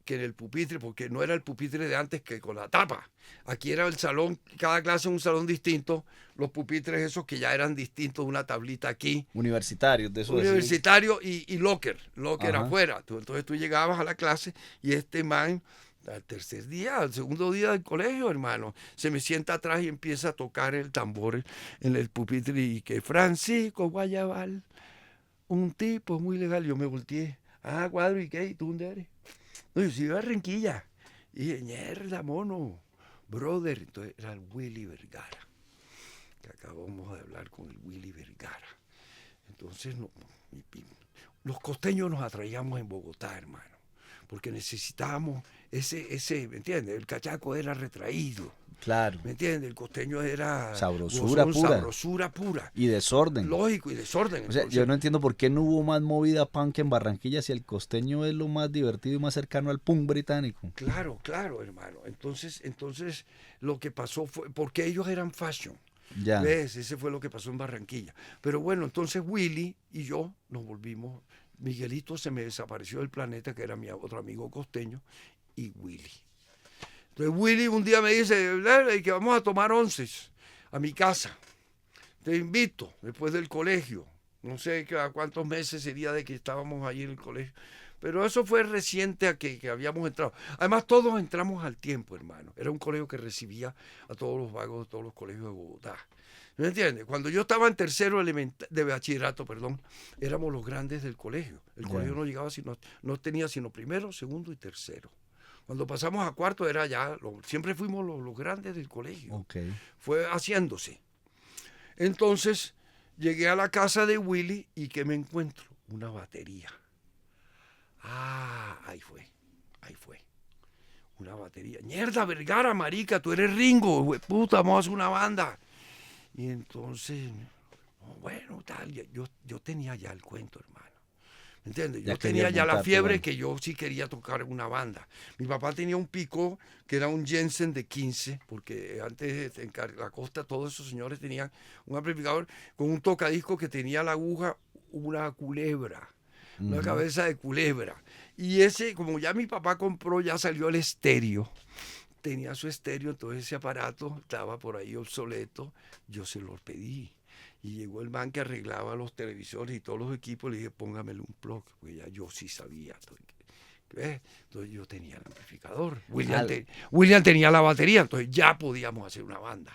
que en el pupitre, porque no era el pupitre de antes que con la tapa. Aquí era el salón, cada clase un salón distinto, los pupitres esos que ya eran distintos, una tablita aquí. Universitarios, de eso. Universitario y locker Ajá. afuera. Entonces tú llegabas a la clase y este man, al tercer día, al segundo día del colegio, hermano, se me sienta atrás y empieza a tocar el tambor en el pupitre y que Francisco Guayabal, un tipo muy legal. Yo me volteé. Ah, Cuadro, ¿y qué? ¿Y tú dónde eres? No, yo soy de Barranquilla. Y dije, mierda, mono, brother. Entonces era el Willy Vergara, que acabamos de hablar con el Willy Vergara. Entonces, los costeños nos atraíamos en Bogotá, hermano, porque necesitábamos ¿me entiendes? El cachaco era retraído. Claro. ¿Me entiendes? El costeño era Sabrosura gozón, pura. Sabrosura pura. Y desorden. Lógico, y desorden. O sea, Entonces, yo no entiendo por qué no hubo más movida punk en Barranquilla si el costeño es lo más divertido y más cercano al punk británico. claro, hermano. Entonces, lo que pasó fue, porque ellos eran fashion. Ya. ¿Ves? Ese fue lo que pasó en Barranquilla. Pero bueno, entonces Willy y yo nos volvimos. Miguelito se me desapareció del planeta, que era mi otro amigo costeño, y Willy. Entonces Willy un día me dice, que vamos a tomar onces a mi casa. Te invito después del colegio. No sé a cuántos meses sería de que estábamos ahí en el colegio. Pero eso fue reciente a que habíamos entrado. Además, todos entramos al tiempo, hermano. Era un colegio que recibía a todos los vagos de todos los colegios de Bogotá. ¿Me entiendes? Cuando yo estaba en tercero de bachillerato, éramos los grandes del colegio. El colegio no llegaba no tenía sino primero, segundo y tercero. Cuando pasamos a cuarto era ya, siempre fuimos los grandes del colegio. Okay. Fue haciéndose. Entonces llegué a la casa de Willy y ¿qué me encuentro? Una batería. Ah, ahí fue. Una batería. Mierda, Vergara, marica, tú eres Ringo, puta, vamos a hacer una banda. Y entonces, bueno, tal, yo tenía ya el cuento, hermano. ¿Me entiendes? Yo tenía ya la fiebre que yo sí quería tocar una banda. Mi papá tenía un pico que era un Jensen de 15, porque antes en la costa todos esos señores tenían un amplificador con un tocadisco que tenía la aguja una culebra, una cabeza de culebra. Y ese, como ya mi papá compró, ya salió el estéreo. Tenía su estéreo, entonces ese aparato estaba por ahí obsoleto. Yo se lo pedí. Y llegó el man que arreglaba los televisores y todos los equipos. Le dije, póngamele un plug, porque ya yo sí sabía. Entonces yo tenía el amplificador. William tenía la batería, entonces ya podíamos hacer una banda.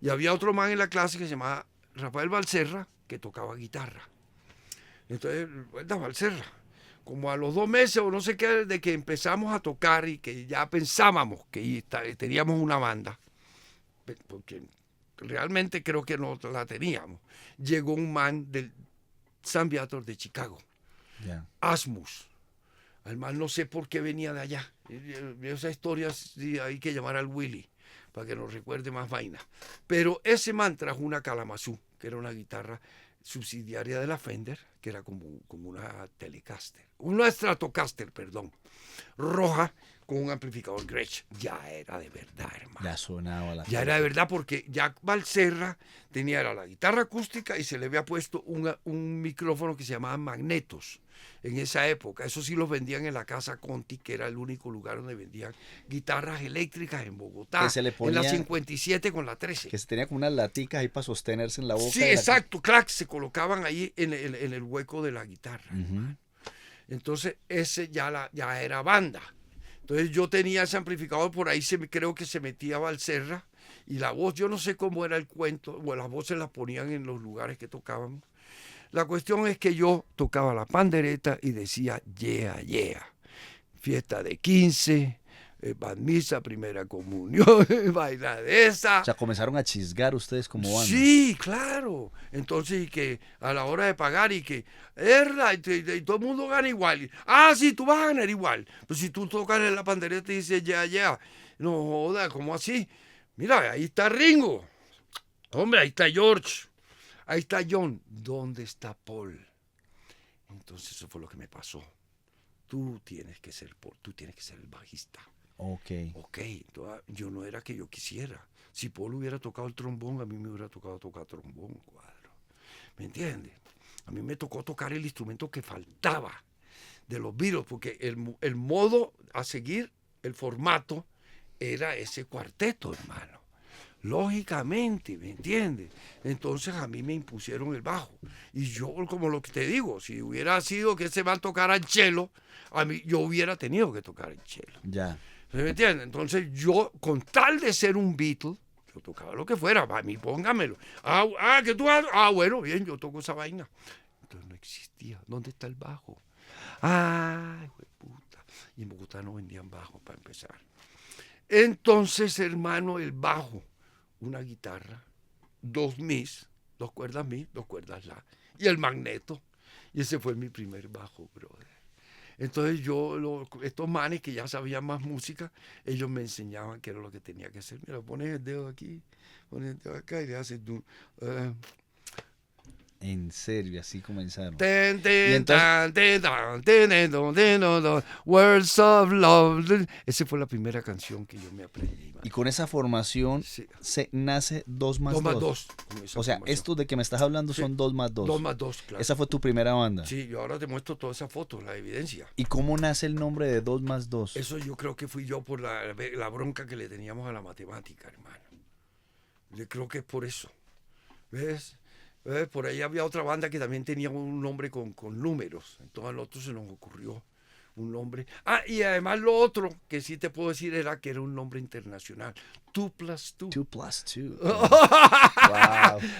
Y había otro man en la clase que se llamaba Rafael Valserra, que tocaba guitarra. Entonces, Valserra, como a los 2 meses o no sé qué, de que empezamos a tocar y que ya pensábamos que teníamos una banda, porque realmente creo que no la teníamos, llegó un man del San Viator de Chicago, Asmus. El man no sé por qué venía de allá. Esa historia sí, hay que llamar al Willy para que nos recuerde más vaina. Pero ese man trajo una Kalamazoo, que era una guitarra subsidiaria de la Fender, que era como una Telecaster, una Stratocaster, perdón, roja, con un amplificador Gretsch. Ya era de verdad, hermano. Ya sonaba ya era de verdad, porque ya Valserra tenía la guitarra acústica y se le había puesto un micrófono que se llamaba magnetos. En esa época, eso sí los vendían en la Casa Conti, que era el único lugar donde vendían guitarras eléctricas en Bogotá, que se le ponía, en la 57 con la 13. Que se tenía como unas laticas ahí para sostenerse en la boca. Sí, exacto, crack, se colocaban ahí en el hueco de la guitarra. Entonces, ese ya era banda. Entonces yo tenía ese amplificador, por ahí creo que se metía Valserra, y la voz, yo no sé cómo era el cuento, o las voces las ponían en los lugares que tocábamos. La cuestión es que yo tocaba la pandereta y decía, yeah, yeah. Fiesta de 15, misa, primera comunión, vaina de esa. O sea, comenzaron a chisgar ustedes como banda. Sí, claro. Entonces, y que a la hora de pagar y que, y todo el mundo gana igual. Ah, sí, tú vas a ganar igual. Pues si tú tocas en la pandereta y dices, yeah, yeah. No joda, ¿cómo así? Mira, ahí está Ringo. Hombre, ahí está George. Ahí está John. ¿Dónde está Paul? Entonces eso fue lo que me pasó. tú tienes que ser el bajista. Ok. Ok, entonces, yo no era que yo quisiera. Si Paul hubiera tocado el trombón, a mí me hubiera tocado tocar trombón, cuadro. ¿Me entiendes? A mí me tocó tocar el instrumento que faltaba de los Beatles, porque el modo a seguir, el formato, era ese cuarteto, hermano. Lógicamente, ¿me entiendes? Entonces a mí me impusieron el bajo. Y yo, como lo que te digo, si hubiera sido que ese man tocara el cello, a mí yo hubiera tenido que tocar el cello. Ya. ¿Me entiendes? Entonces yo, con tal de ser un Beatle, yo tocaba lo que fuera, a mí póngamelo. Que tú haces. Bueno, bien, yo toco esa vaina. Entonces no existía. ¿Dónde está el bajo? Puta. Y en Bogotá no vendían bajo para empezar. Entonces, hermano, el bajo, una guitarra, 2 mis, 2 cuerdas mi, 2 cuerdas la, y el magneto. Y ese fue mi primer bajo, brother. Entonces estos manes que ya sabían más música, ellos me enseñaban qué era lo que tenía que hacer. Mira, pones el dedo aquí, pones el dedo acá y le haces... En serio, así comenzaron. Words of Love. Esa fue la primera canción que yo me aprendí. Y con esa formación sí, se nace 2 más 2. 2 más 2. O sea, estos de que me estás hablando sí, son 2 más 2. 2 más 2, claro. Esa fue tu primera banda. Sí, yo ahora te muestro toda esa foto, la evidencia. ¿Y cómo nace el nombre de 2 más 2? Eso yo creo que fui yo por la bronca que le teníamos a la matemática, hermano. Yo creo que es por eso. ¿Ves? Por ahí había otra banda que también tenía un nombre con números. Entonces al otro se nos ocurrió un nombre. Y además lo otro que sí te puedo decir era que era un nombre internacional. 2 plus 2. 2 plus 2. Wow.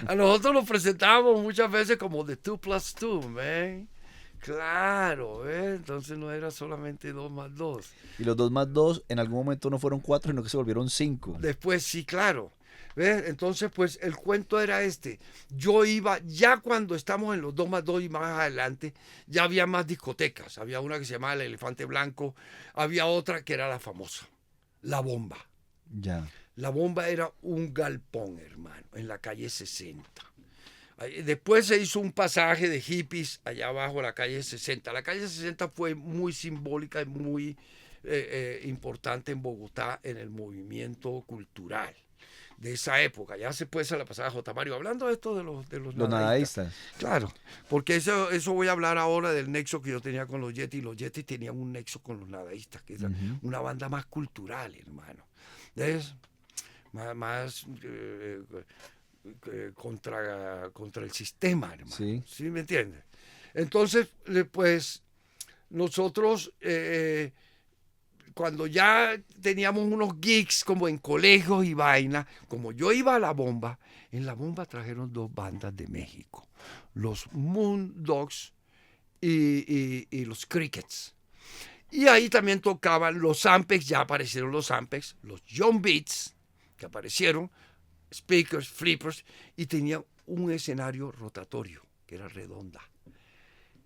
A nosotros nos presentábamos muchas veces como The 2 plus 2, man. Claro, entonces no era solamente 2 más 2. Y los 2 más 2 en algún momento no fueron 4, sino que se volvieron 5. Después sí, claro. ¿Ves? Entonces, pues el cuento era este. Yo iba, ya cuando estamos en los 2 más 2 y más adelante, ya había más discotecas. Había una que se llamaba El Elefante Blanco, había otra que era la famosa, La Bomba. Ya. La Bomba era un galpón, hermano, en la calle 60. Después se hizo un pasaje de hippies allá abajo, la calle 60. La calle 60 fue muy simbólica y muy importante en Bogotá en el movimiento cultural de esa época. Ya después se la pasaba J. Mario hablando de esto de los nadadistas. Claro, porque eso voy a hablar ahora del nexo que yo tenía con los Yetis. Los Yetis tenían un nexo con los nadadistas, que era una banda más cultural, hermano. ¿Ves? Más contra el sistema, hermano. Sí. ¿Sí me entiendes? Entonces, pues, nosotros... cuando ya teníamos unos gigs como en colegios y vaina, como yo iba a La Bomba, en La Bomba trajeron 2 bandas de México, los Moondogs y los Crickets. Y ahí también tocaban los Ampex, ya aparecieron los Ampex, los John Beats, que aparecieron, speakers, flippers, y tenían un escenario rotatorio, que era redonda.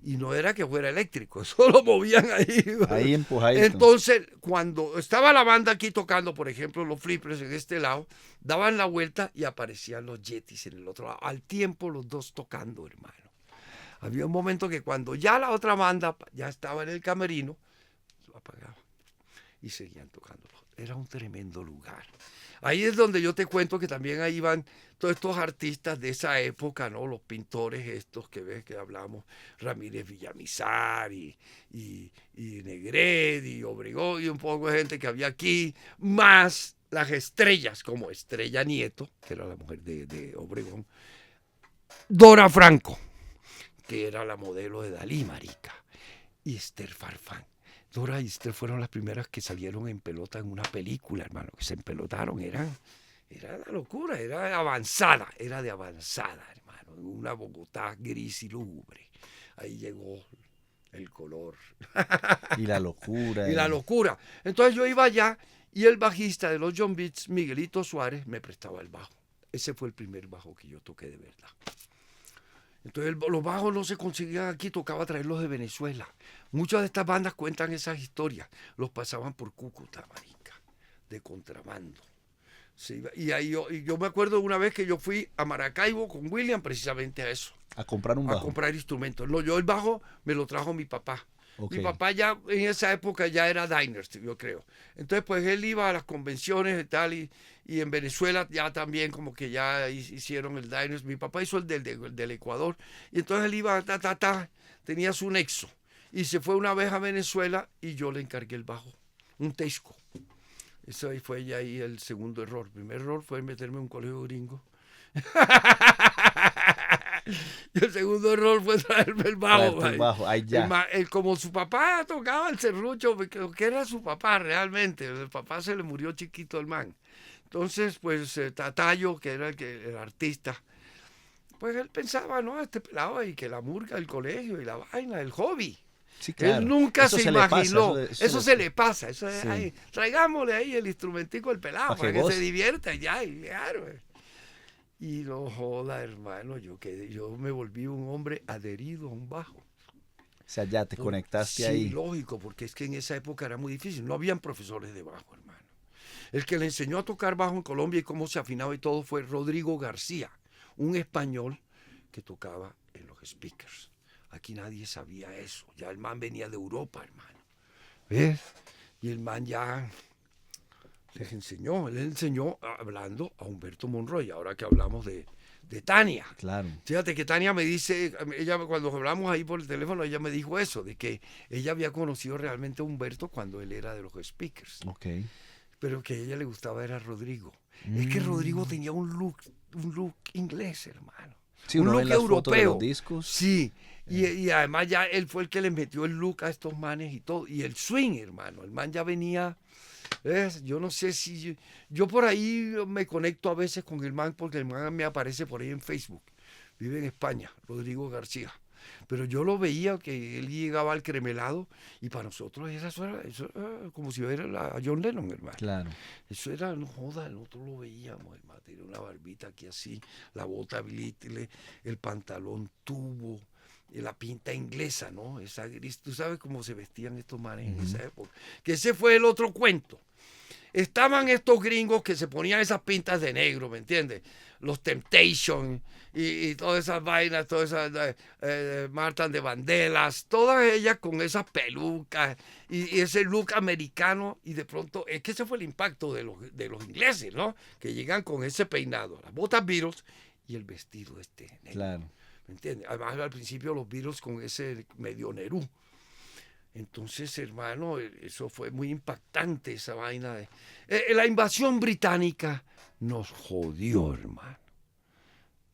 Y no era que fuera eléctrico, eso lo movían ahí. Ahí empujadito. Entonces, cuando estaba la banda aquí tocando, por ejemplo, los flippers en este lado, daban la vuelta y aparecían los Yetis en el otro lado. Al tiempo, los 2 tocando, hermano. Había un momento que cuando ya la otra banda ya estaba en el camerino, lo apagaban y seguían tocando. Era un tremendo lugar. Ahí es donde yo te cuento que también ahí iban todos estos artistas de esa época, ¿no? Los pintores estos que ves que hablamos, Ramírez Villamizar y Negret y Obregón y un poco de gente que había aquí, más las estrellas como Estrella Nieto, que era la mujer de Obregón, Dora Franco, que era la modelo de Dalí, marica, y Esther Farfán. Dora y Esther fueron las primeras que salieron en pelota en una película, hermano, que se empelotaron, era la locura, era de avanzada, hermano, una Bogotá gris y lúgubre. Ahí llegó el color. Y la locura. Y la locura. Entonces yo iba allá y el bajista de los John Beats, Miguelito Suárez, me prestaba el bajo. Ese fue el primer bajo que yo toqué de verdad. Entonces los bajos no se conseguían aquí, tocaba traerlos de Venezuela. Muchas de estas bandas cuentan esas historias. Los pasaban por Cúcuta, marica, de contrabando. Sí, y ahí yo me acuerdo de una vez que yo fui a Maracaibo con William precisamente a eso. A comprar un bajo. A comprar instrumentos. No, yo el bajo me lo trajo mi papá. Ok. Mi papá ya en esa época ya era Diners, yo creo. Entonces, pues él iba a las convenciones y tal, y en Venezuela ya también como que ya hicieron el Diners. Mi papá hizo el del Ecuador, y entonces él iba, tenía su nexo. Y se fue una vez a Venezuela y yo le encargué el bajo, un Teisco. Eso ahí fue ya ahí el segundo error. El primer error fue meterme en un colegio gringo. Y el segundo error fue traerme el bajo. Traerte el bajo, ahí ya. Como su papá tocaba el serrucho, que era su papá realmente. El papá se le murió chiquito el man. Entonces, pues Tatayo, que era el artista, pues él pensaba, ¿no? Este pelado y que la murga, el colegio y la vaina, el hobby. Sí, claro. Él nunca Eso se le pasa, imaginó. Eso se le pasa. Eso Sí. traigámosle ahí el instrumentico al pelado Pa' para que que goce. se divierta ya. Y, claro. Y no joda, hermano, yo me volví un hombre adherido a un bajo. O sea, ya te conectaste Sí, ahí. lógico, porque es que en esa época era muy difícil. No habían profesores de bajo, hermano. El que le enseñó a tocar bajo en Colombia y cómo se afinaba y todo fue Rodrigo García, un español que tocaba en los speakers. Aquí nadie sabía eso. Ya el man venía de Europa, hermano. ¿Ves? Y el man ya les enseñó. Él enseñó hablando a Humberto Monroy, ahora que hablamos de Tania. Claro. Fíjate que Tania me dice, ella cuando hablamos ahí por el teléfono, ella me dijo eso, de que ella había conocido realmente a Humberto cuando él era de los speakers. Ok. Pero que a ella le gustaba era Rodrigo. Es que Rodrigo tenía un look inglés, hermano. Sí, un uno ve look las fotos de europeo. los discos. Sí, y además ya él fue el que le metió el look a estos manes y todo. Y el swing, hermano. El man ya venía. Yo no sé si. Yo por ahí me conecto a veces con el man porque el man me aparece por ahí en Facebook. Vive en España, Rodrigo García. Pero yo lo veía que él llegaba al cremelado y para nosotros eso era como si viera a John Lennon, hermano. Claro. Eso era, no joda, nosotros lo veíamos, hermano. Tenía una barbita aquí así, la bota bilítile, el pantalón tubo, la pinta inglesa, ¿no? Esa gris, tú sabes cómo se vestían estos manes en esa época. Que ese fue el otro cuento. Estaban estos gringos que se ponían esas pintas de negro, ¿me entiendes? Los Temptation y todas esas vainas, todas esas Marta de Vandellas, todas ellas con esas pelucas y ese look americano. Y de pronto, es que ese fue el impacto de los ingleses, ¿no? Que llegan con ese peinado, las botas Beatles y el vestido negro. Claro. ¿Me entiendes? Además, al principio los Beatles con ese medio Nerú. Entonces, hermano, eso fue muy impactante, esa vaina de... la invasión británica nos jodió, hermano.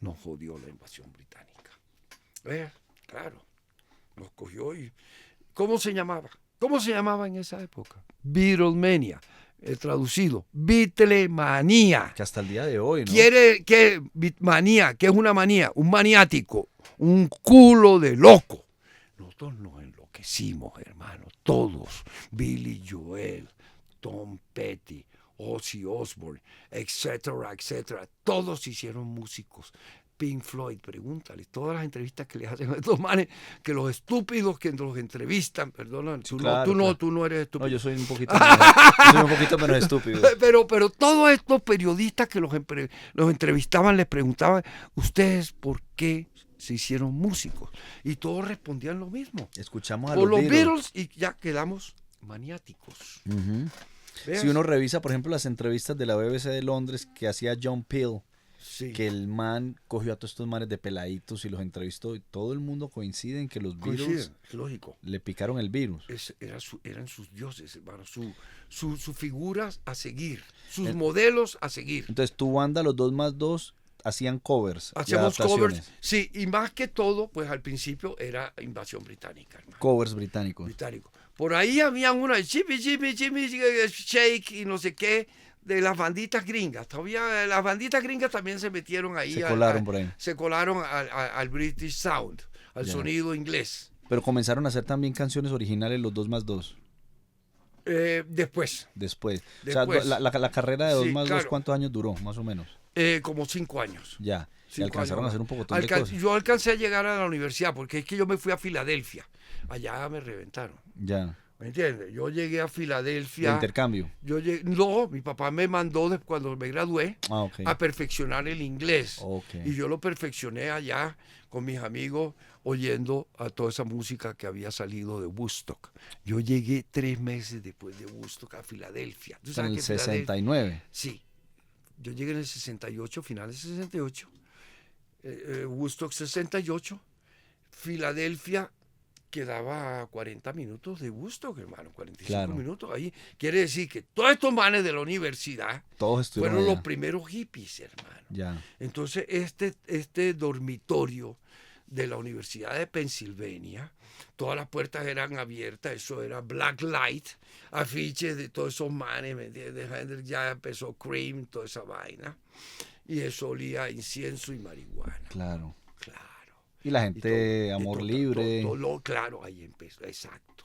Nos jodió la invasión británica. Claro, nos cogió y... ¿Cómo se llamaba? ¿Cómo se llamaba en esa época? Beatlemania, traducido, Beatlemanía. Que hasta el día de hoy, ¿no? Quiere que manía, ¿qué es una manía? Un maniático, un culo de loco. Nosotros nos enloquecimos, hermano, todos. Billy Joel, Tom Petty, Ozzy Osbourne, etcétera, etcétera. Todos se hicieron músicos. Pink Floyd, pregúntale, todas las entrevistas que les hacen a estos manes, que los estúpidos que los entrevistan, perdona, Sí, tú, claro, tú no eres estúpido. No, yo soy un poquito menos estúpido. Pero todos estos periodistas que los entrevistaban les preguntaban, ¿ustedes por qué se hicieron músicos? Y todos respondían lo mismo. Escuchamos a Por los los Beatles. Beatles y ya quedamos maniáticos. Si uno revisa, por ejemplo, las entrevistas de la BBC de Londres que hacía John Peel, Sí. que el man cogió a todos estos manes de peladitos y los entrevistó, y todo el mundo coincide en que los Beatles Coinciden, es lógico. le picaron el virus. Eran sus dioses, hermano, sus figuras a seguir, sus modelos a seguir. Entonces tu banda, los 2+2, hacían covers. y Hacíamos adaptaciones. covers, sí, y más que todo, pues al principio era invasión británica, hermano. Covers británicos. Británico. Por ahí habían una Jimmy, Shake y no sé qué, de las banditas gringas. Todavía las banditas gringas también se metieron ahí. Se colaron por ahí. Se colaron al British Sound, al sonido inglés. Pero comenzaron a hacer también canciones originales los 2+2. Después. Después. Después. O sea, la carrera de 2+2, claro. ¿cuántos años duró? Más o menos. Como 5 años. Ya. Y 5 alcanzaron a años. hacer un poco de cosas. Yo alcancé a llegar a la universidad porque es que yo me fui a Filadelfia. Allá me reventaron. Ya. ¿Me entiendes? Yo llegué a De Filadelfia. intercambio. No, mi papá me mandó cuando me gradué Ah, ok. a perfeccionar el inglés. Ok. Y yo lo perfeccioné allá con mis amigos oyendo a toda esa música que había salido de Woodstock. Yo llegué 3 meses después de Woodstock a Filadelfia. ¿Tú En sabes el que Filadelfia? 69. Sí. Yo llegué en el 68, finales del 68. Woodstock 68. Filadelfia quedaba a 40 minutos de Woodstock, hermano, 45 Claro. minutos ahí. Quiere decir que todos estos manes de la universidad Todos estuvieron fueron allá. los primeros hippies, hermano. Ya. Entonces, este dormitorio de la Universidad de Pensilvania, todas las puertas eran abiertas, eso era black light, afiches de todos esos manes, ¿me entiendes? Hendrix ya empezó Cream, toda esa vaina, y eso olía a incienso y marihuana, Claro. claro. Y la Y gente, todo, amor todo, libre. claro, ahí empezó, exacto,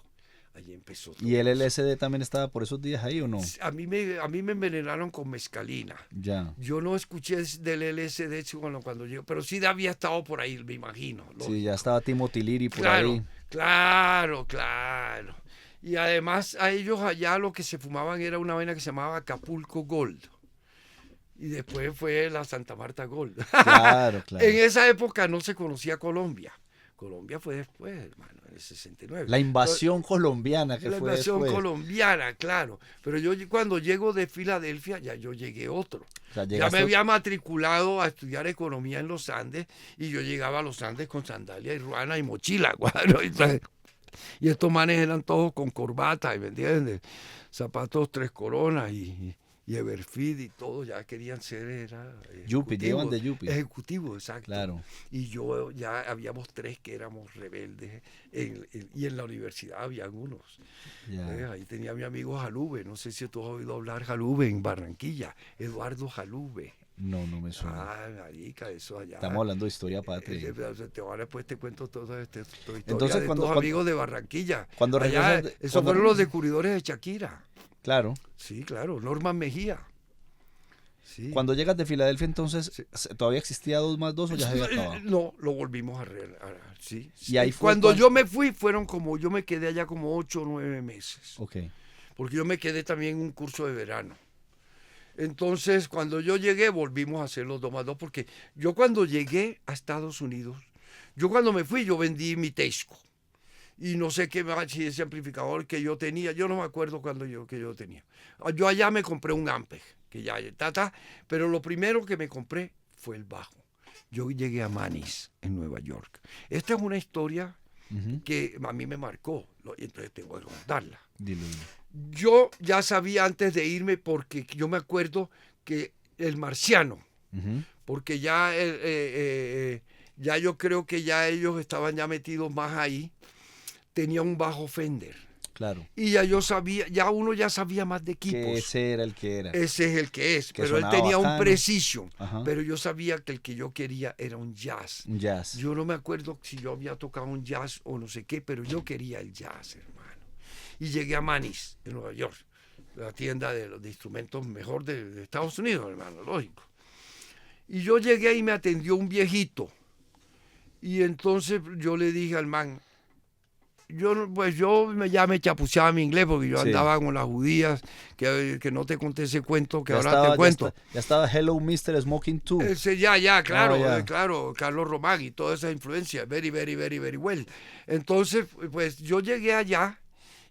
ahí empezó todo. ¿Y el eso. LSD también estaba por esos días ahí o no? A mí me envenenaron con mescalina. Ya. Yo no escuché del LSD cuando yo, pero sí había estado por ahí, me imagino. Sí, ya estaba Timothy Leary por Claro, ahí. claro. Y además a ellos allá lo que se fumaban era una vaina que se llamaba Acapulco Gold. Y después fue la Santa Marta Gold. Claro, claro. En esa época no se conocía Colombia. Colombia fue después, hermano, en el 69. La invasión colombiana que La fue invasión después. colombiana, claro. Pero yo cuando llego de Filadelfia, ya yo llegué otro. O sea, Ya llegaste- me había matriculado a estudiar economía en los Andes y yo llegaba a los Andes con sandalia y ruana y mochila, guaro, y estos manes eran todos con corbata, ¿me entiendes? Zapatos 3 Coronas y Everfeed y todo, ya querían ser Yupi, llevan de yupi. ejecutivos, exacto. Claro. Y yo ya habíamos 3 que éramos rebeldes y en la universidad había unos. Ya. Ahí tenía mi amigo Jalube, no sé si tú has oído hablar Jalube en Barranquilla, Eduardo Jalube. No, no me suena. Ah, marica, eso allá. Estamos hablando de historia patria. Después te cuento toda esta historia Entonces, de cuando- tus amigos de Barranquilla. cuando Allá, regresas de- esos cuando fueron los regresas- descubridores de Shakira. Claro. Sí, claro, Norman Mejía. Sí. Cuando llegas de Filadelfia, entonces, Sí. ¿todavía existía 2 más 2 o ya se había acabado? No, lo volvimos sí. Y ahí fue cuando cuando- yo me fui, yo me quedé allá como 8 o 9 meses. Ok. Porque yo me quedé también en un curso de verano. Entonces, cuando yo llegué, volvimos a hacer los 2 más 2, porque yo cuando llegué a Estados Unidos, yo cuando me fui, yo vendí mi Tesco. Y no sé qué más, si ese amplificador que yo tenía, yo no me acuerdo que yo tenía. Yo allá me compré un Ampeg, que ya, pero lo primero que me compré fue el bajo. Yo llegué a Manny's, en Nueva York. Esta es una historia Ujú. que a mí me marcó, entonces tengo que contarla. Dilo, dilo. Yo ya sabía antes de irme porque yo me acuerdo que el marciano, Ujú. porque ya, ya yo creo que ya ellos estaban ya metidos más ahí, tenía un bajo Fender. Claro. Y ya yo sabía, ya uno ya sabía más de Que equipos. ese era el que era. Ese es el que es, Que pero él sonaba tenía un bacano. Precision, Ajá. pero yo sabía que el que yo quería era un jazz. Un jazz. Yo no me acuerdo si yo había tocado un jazz o no sé qué, pero yo quería el jazz, hermano. Y llegué a Manny's, en Nueva York, la tienda de instrumentos mejor de Estados Unidos, hermano, lógico. Y yo llegué y me atendió un viejito. Y entonces yo le dije al man, ya me chapuceaba mi inglés porque yo Sí. andaba con las judías, que no te conté ese cuento, que Ya ahora estaba- te cuento. Ya estaba Hello Mr. Smoking 2. Claro, ya. claro, Carlos Román y toda esa influencia, very, very, very, very well. Entonces, pues yo llegué allá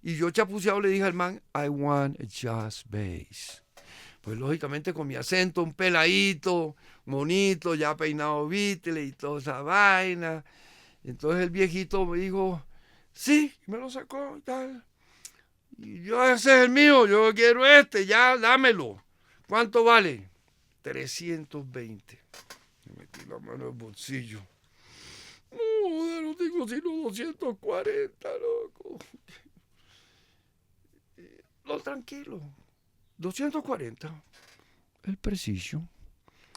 y yo chapuceado le dije al man, I want a jazz bass. Pues lógicamente con mi acento, un peladito, monito, ya peinado Beatle y toda esa vaina. Entonces el viejito me dijo, sí, me lo sacó y tal. Y yo, ese es el mío, yo quiero este, ya, dámelo. ¿Cuánto vale? 320. Me metí la mano en el bolsillo. No tengo sino 240, loco. Lo tranquilo. 240. El Precision.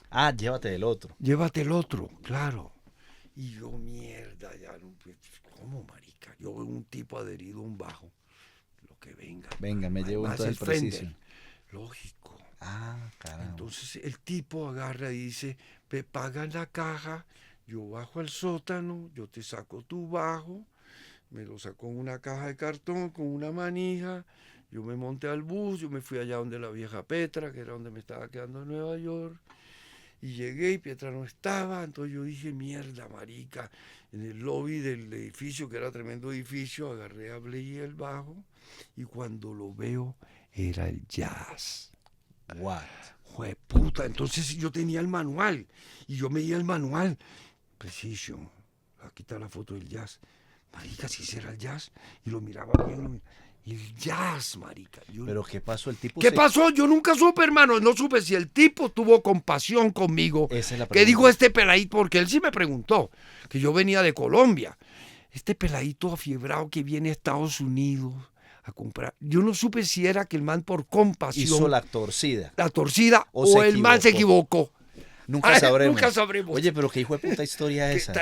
Ah, llévate del otro. Llévate el otro, claro. Y yo, mierda, ya no. ¿Cómo, marica? Yo veo un tipo adherido a un bajo. Lo que venga. Venga, me llevo Además, entonces el Fender. Precision. Lógico. Ah, caramba. Entonces el tipo agarra y dice, me pagan la caja, yo bajo al sótano, yo te saco tu bajo, Me lo sacó en una caja de cartón con una manija. Yo me monté al bus, yo me fui allá donde la vieja Petra, que era donde me estaba quedando en Nueva York. Y llegué y Petra no estaba, entonces yo dije, mierda, marica, en el lobby del edificio, que era tremendo edificio, agarré, hablé y el bajo, y cuando lo veo, era el jazz. What? Jueputa, entonces yo tenía el manual, y yo me el manual. Precision, aquí está la foto del jazz. Marica, si ese era el jazz, y lo miraba bien, el jazz, marica. ¿Pero qué pasó? El tipo ¿Qué pasó? Yo nunca supe, hermano. No supe si el tipo tuvo compasión conmigo. Esa es la ¿Qué pregunta. dijo este peladito? Porque él sí me preguntó, que yo venía de Colombia. Este peladito afiebrado que viene a Estados Unidos a comprar. Yo no supe si era que el man por compasión. Hizo la torcida. La torcida O o, se el man se equivocó. equivocó. Nunca Ay, sabremos. nunca sabremos. Oye, pero qué hijo de puta historia esa.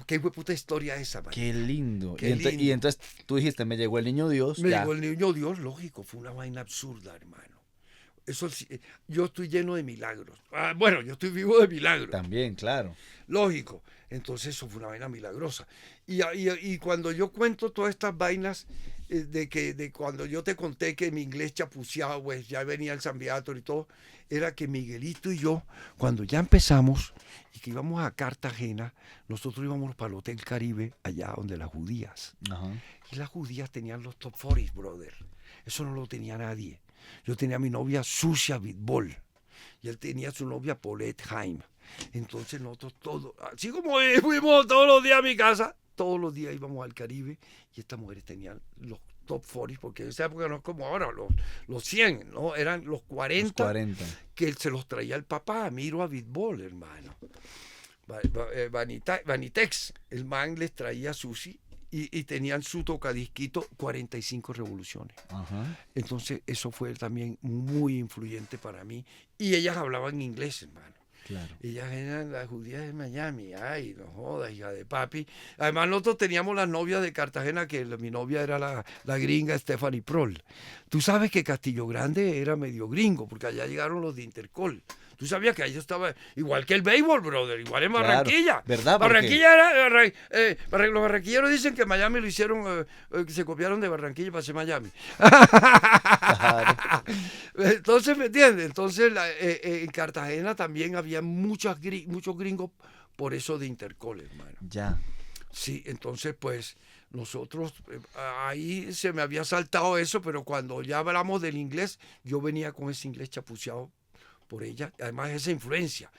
¿Qué hijo de puta historia esa, man? Qué lindo. Qué Y lindo. entonces tú dijiste, me llegó el niño Dios. Me ya. llegó el niño Dios, lógico, fue una vaina absurda, hermano. Eso sí, yo estoy lleno de milagros. Bueno, yo estoy vivo de milagros. También, claro. Lógico. Entonces eso fue una vaina milagrosa. Y cuando yo cuento todas estas vainas, de cuando yo te conté que mi inglés chapuceado, pues ya venía el San Beato y todo, era que Miguelito y yo, cuando ya empezamos y que íbamos a Cartagena, nosotros íbamos para el Hotel Caribe, allá donde las judías. Ajá. Y las judías tenían los top 40, brother. Eso no lo tenía nadie. Yo tenía a mi novia Susia Bitbol y él tenía su novia Paulette Haim. Entonces nosotros todos, así como fuimos todos los días a mi casa, todos los días íbamos al Caribe y estas mujeres tenían los top 40, porque en esa época no es como ahora, los 100, ¿no? Eran los 40, Los 40. que se los traía el papá, Miro a Bitbol, hermano. Vanitex, el man les traía sushi y tenían su tocadisquito 45 revoluciones. Ajá. Entonces eso fue también muy influyente para mí. Y ellas hablaban inglés, hermano. Claro. Ellas eran las judías de Miami. Ay, no jodas, hija de papi. Además nosotros teníamos las novias de Cartagena, que mi novia era la gringa Stephanie Prol. Tú sabes que Castillo Grande era medio gringo, porque allá llegaron los de Intercol. Tú sabías que ahí estaba igual que el béisbol, brother, igual en Barranquilla. Claro, ¿verdad? Barranquilla era, los barranquilleros dicen que Miami lo hicieron, que se copiaron de Barranquilla para hacer Miami. Claro. Entonces, ¿me entiendes? Entonces, en Cartagena también había muchos gringos por eso de Intercol, hermano. Ya. Sí, entonces, pues, nosotros, ahí se me había saltado eso, pero cuando ya hablamos del inglés, yo venía con ese inglés chapuceado por ella, además esa influencia.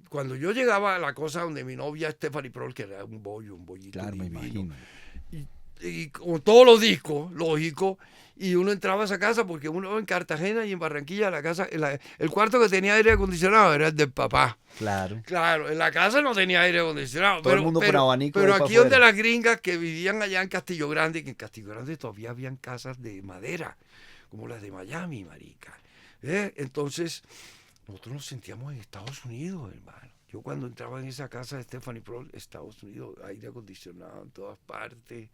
Cuando yo llegaba a la cosa donde mi novia Stephanie Prol, que era un bollito Claro, me divino, imagino. y con todos los discos, lógico, y uno entraba a esa casa porque uno en Cartagena y en Barranquilla, la casa, el cuarto que tenía aire acondicionado era el del papá. Claro. Claro, en la casa no tenía aire acondicionado. Todo el mundo con abanico Pero ahí pa' aquí donde afuera. las gringas que vivían allá en Castillo Grande, que en Castillo Grande todavía habían casas de madera, como las de Miami, marica. Entonces, nosotros nos sentíamos en Estados Unidos, hermano. Yo cuando entraba en esa casa de Stephanie Prol, Estados Unidos, aire acondicionado en todas partes,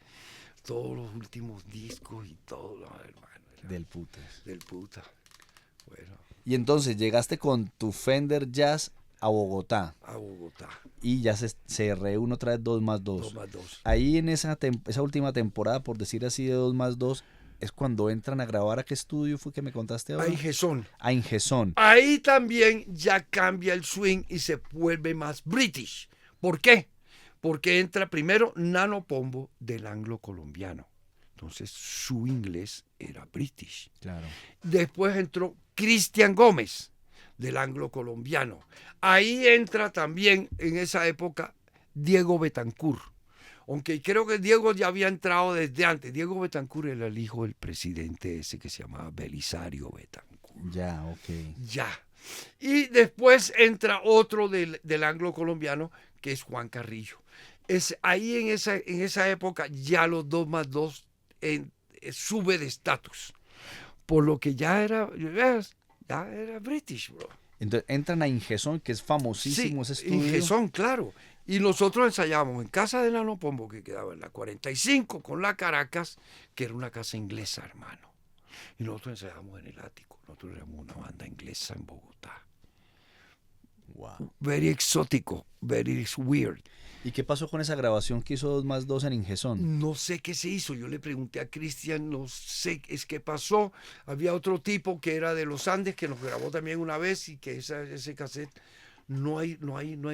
todos los últimos discos y todo, no, hermano. Del putas. Del puta. Bueno, Y entonces llegaste con tu Fender Jazz a Bogotá a Bogotá, y ya se reúne otra vez 2 más 2. 2+2. Ahí en esa última temporada, por decir así, de 2 más 2, es cuando entran a grabar. ¿A qué estudio fue que me contaste ahora? A Ingesón. A Ingesón. Ahí también ya cambia el swing y se vuelve más British. ¿Por qué? Porque entra primero Nano Pombo del anglo colombiano. Entonces su inglés era British. Claro. Después entró Cristian Gómez del anglo colombiano. Ahí entra también en esa época Diego Betancourt. Aunque creo que Diego ya había entrado desde antes. Diego Betancourt era el hijo del presidente ese que se llamaba Belisario Betancourt. Ya, ok. Ya. Y después entra otro del anglo colombiano, que es Juan Carrillo. Es ahí en esa época ya los 2+2 sube de estatus. Por lo que ya era British, bro. Entonces entran a Ingesón, que es famosísimo ese estudio. Ingesón, claro. Y nosotros ensayábamos en casa de Nano Pombo, que quedaba en la 45 con la Caracas, que era una casa inglesa, hermano. Y nosotros ensayábamos en el ático. Nosotros éramos una banda inglesa en Bogotá. Wow. very exótico, very weird. ¿Y qué pasó con esa grabación que hizo 2+2 en Ingesón? No sé qué se hizo. Yo le pregunté a Cristian, no sé es qué pasó. Había otro tipo que era de los Andes que nos grabó también una vez y que ese cassette no hay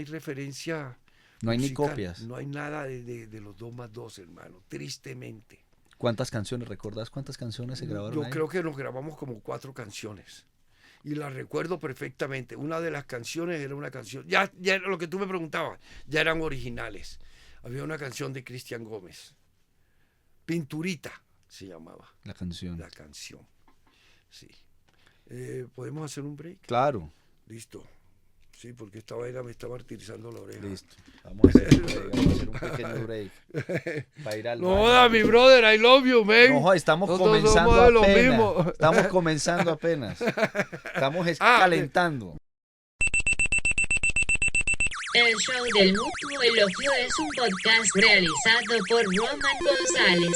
referencia. No hay ni musical. copias. No hay nada de los 2+2, hermano. Tristemente. ¿Cuántas canciones? ¿Recordás cuántas canciones se grabaron Yo ahí? creo que nos grabamos como 4 canciones. Y las recuerdo perfectamente. Una de las canciones era una canción, ya era lo que tú me preguntabas, ya eran originales. Había una canción de Cristian Gómez. Pinturita se llamaba La canción. la canción. Sí. ¿Podemos hacer un break? Claro. Listo. Sí, porque esta vaina me está martirizando la oreja. Listo. Vamos a hacer un break, vamos a hacer un pequeño break. Para ir al No baño. joda, mi brother, I love you, man. No, joda, estamos Nosotros comenzando somos de lo apenas. mismo. Estamos comenzando apenas. Estamos calentando. El show del mutuo elogio es un podcast realizado por Roman González.